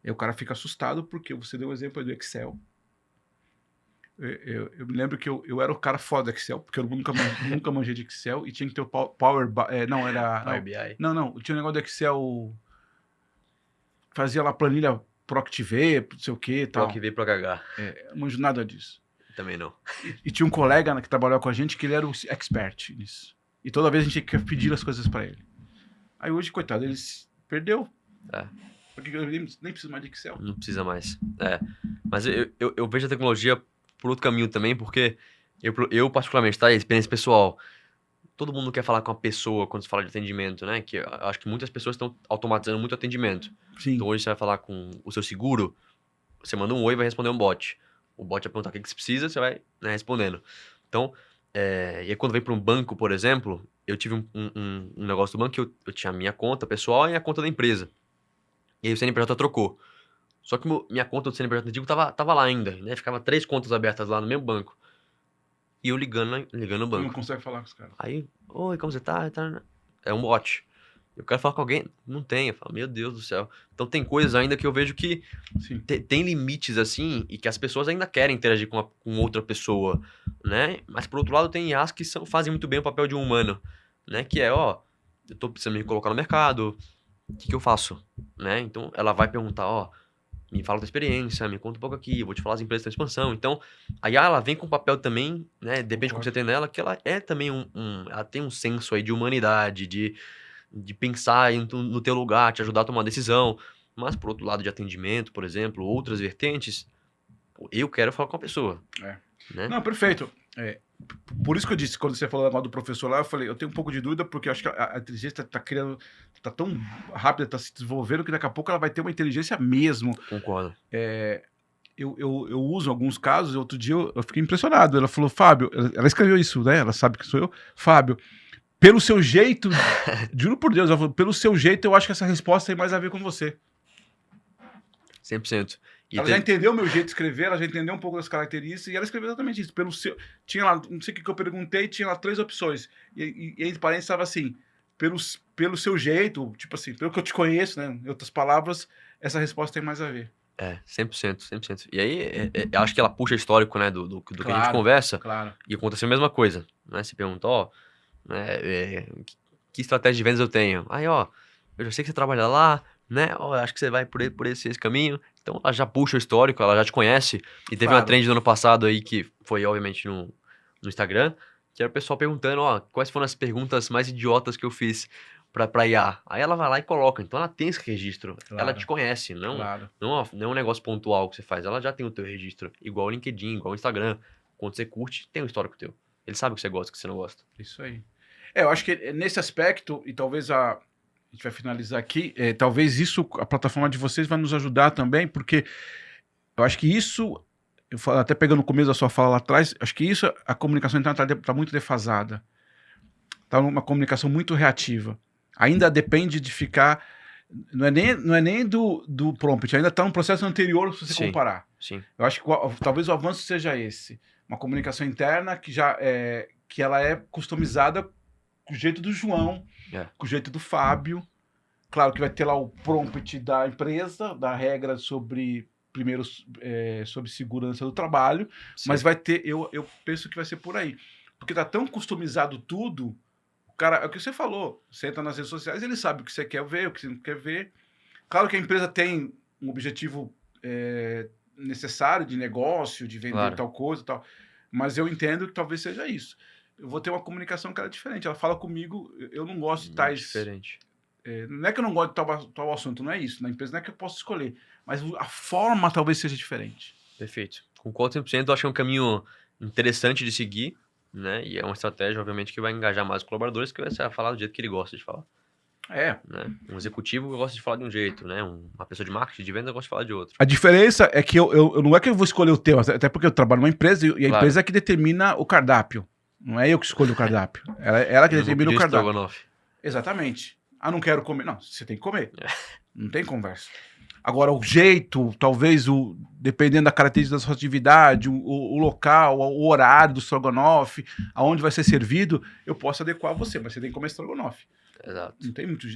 E o cara fica assustado porque você deu o exemplo aí do Excel. Eu me lembro que eu era o cara foda do Excel, porque eu nunca manjei de Excel e tinha que ter o Power BI. Não, tinha um negócio do Excel. Fazia lá planilha ProctV, não sei o que e tal. ProcV e ProcH. Não manjo nada disso. Também não. E tinha um colega que trabalhava com a gente que ele era o expert nisso. E toda vez a gente tinha que pedir as coisas para ele. Aí hoje, coitado, ele perdeu. Porque eu nem preciso mais de Excel. Não precisa mais. Mas eu vejo a tecnologia por outro caminho também, porque eu particularmente, tá? Experiência pessoal. Todo mundo quer falar com a pessoa quando se fala de atendimento, né? Que eu acho que muitas pessoas estão automatizando muito atendimento. Sim. Então hoje você vai falar com o seu seguro, você manda um oi e vai responder um bot. O bot vai perguntar o que você precisa, você vai, né, respondendo. Então, e aí quando vem para um banco, por exemplo, eu tive um negócio do banco que eu tinha a minha conta pessoal e a conta da empresa. E aí o CNPJ trocou. Só que minha conta do CNPJ antigo tava lá ainda, né? Ficava 3 contas abertas lá no mesmo banco. E eu ligando no banco. Não consegue falar com os caras. Aí, oi, como você tá? É um bot. Eu quero falar com alguém, não tem. Eu falo, meu Deus do céu. Então tem coisas ainda que eu vejo que tem limites assim e que as pessoas ainda querem interagir com outra pessoa, né? Mas por outro lado tem IAs que fazem muito bem o papel de um humano, né? Que eu tô precisando me colocar no mercado, o que eu faço, né? Então ela vai perguntar, me fala da experiência, me conta um pouco aqui, eu vou te falar as empresas que estão em expansão. Então, a IA, ela vem com um papel também, né? Depende de como você tem nela, que ela é também ela tem um senso aí de humanidade, de pensar no teu lugar, te ajudar a tomar uma decisão. Mas, por outro lado, de atendimento, por exemplo, outras vertentes, eu quero falar com a pessoa. Né? Não, perfeito. Por isso que eu disse, quando você falou do professor lá, eu falei, eu tenho um pouco de dúvida, porque eu acho que a inteligência tá tão rápida, tá se desenvolvendo, que daqui a pouco ela vai ter uma inteligência mesmo. Concordo. eu uso alguns casos. Outro dia eu fiquei impressionado. Ela falou, Fábio, ela escreveu isso, né? Ela sabe que sou eu. Fábio, pelo seu jeito, juro por Deus, ela falou, pelo seu jeito, eu acho que essa resposta tem mais a ver com você. 100%. E Ela já entendeu o meu jeito de escrever, ela já entendeu um pouco das características, e ela escreveu exatamente isso. Pelo seu, tinha lá, não sei o que eu perguntei, tinha lá 3 opções. E entre parênteses estava assim, pelo seu jeito, tipo assim, pelo que eu te conheço, né? Em outras palavras, essa resposta tem mais a ver. 100%, 100%. E aí, eu acho que ela puxa histórico, né, do que a gente conversa, Claro. e aconteceu a mesma coisa, né? Se pergunta, ó, né, que estratégia de vendas eu tenho? Aí, ó, eu já sei que você trabalha lá, né? Ó, acho que você vai por esse caminho. Então, ela já puxa o histórico, ela já te conhece. E teve uma trend do ano passado aí, que foi, obviamente, no Instagram, que era o pessoal perguntando, ó, quais foram as perguntas mais idiotas que eu fiz pra IA. Aí ela vai lá e coloca. Então, ela tem esse registro. Claro. Ela te conhece, não é um negócio pontual que você faz. Ela já tem o teu registro. Igual o LinkedIn, igual o Instagram. Quando você curte, tem um histórico teu. Ele sabe o que você gosta, o que você não gosta. Isso aí. Eu acho que nesse aspecto, e talvez a gente vai finalizar aqui, talvez isso, a plataforma de vocês vai nos ajudar também, porque eu acho que isso, eu falo, até pegando o começo da sua fala lá atrás, acho que isso, a comunicação interna está muito defasada. Está uma comunicação muito reativa. Ainda depende de ficar... Não é nem do prompt, ainda está no processo anterior se você comparar. Sim. Eu acho que talvez o avanço seja esse. Uma comunicação interna que que ela é customizada com o jeito do João, com o jeito do Fábio. Claro que vai ter lá o prompt da empresa, da regra sobre sobre segurança do trabalho, mas vai ter, eu penso que vai ser por aí. Porque tá tão customizado tudo, o cara, é o que você falou, você entra nas redes sociais, ele sabe o que você quer ver, o que você não quer ver. Claro que a empresa tem um objetivo necessário de negócio, de vender tal coisa e tal, mas eu entendo que talvez seja isso. Eu vou ter uma comunicação que ela é diferente. Ela fala comigo, eu não gosto de tais... Diferente. Não é que eu não gosto de tal assunto, não é isso. Na empresa não é que eu posso escolher, mas a forma talvez seja diferente. Perfeito. Concordo 100%, eu acho que é um caminho interessante de seguir, né? E é uma estratégia, obviamente, que vai engajar mais os colaboradores, que vai ser falar do jeito que ele gosta de falar. Né? Um executivo gosta de falar de um jeito, né? Uma pessoa de marketing, de venda, gosta de falar de outro. A diferença é que eu não é que eu vou escolher o teu, até porque eu trabalho numa empresa e a empresa é que determina o cardápio. Não é eu que escolho o cardápio. Ela que determina o cardápio. Exatamente. Ah, não quero comer. Não, você tem que comer. Não tem conversa. Agora, o jeito, talvez, dependendo da característica da sua atividade, o local, o horário do estrogonofe, aonde vai ser servido, eu posso adequar a você, mas você tem que comer estrogonofe. Exato.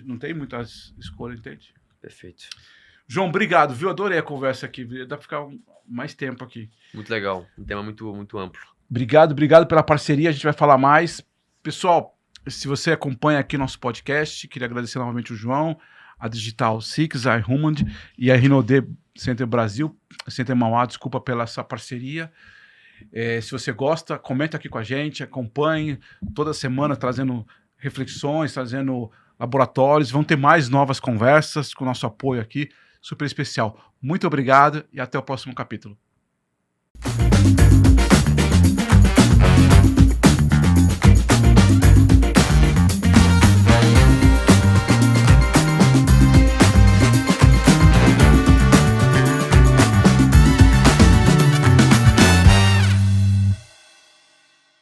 Não tem muitas escolhas, entende? Perfeito. João, obrigado, viu? Adorei a conversa aqui. Dá pra ficar mais tempo aqui. Muito legal. Um tema muito, muito amplo. Obrigado pela parceria. A gente vai falar mais. Pessoal, se você acompanha aqui nosso podcast, queria agradecer novamente o João, a Digital Six, a Humand e a Rinode Center Brasil, Center Mauá, desculpa pela essa parceria. Se você gosta, comenta aqui com a gente, acompanhe toda semana trazendo reflexões, trazendo laboratórios. Vão ter mais novas conversas com o nosso apoio aqui, super especial. Muito obrigado e até o próximo capítulo.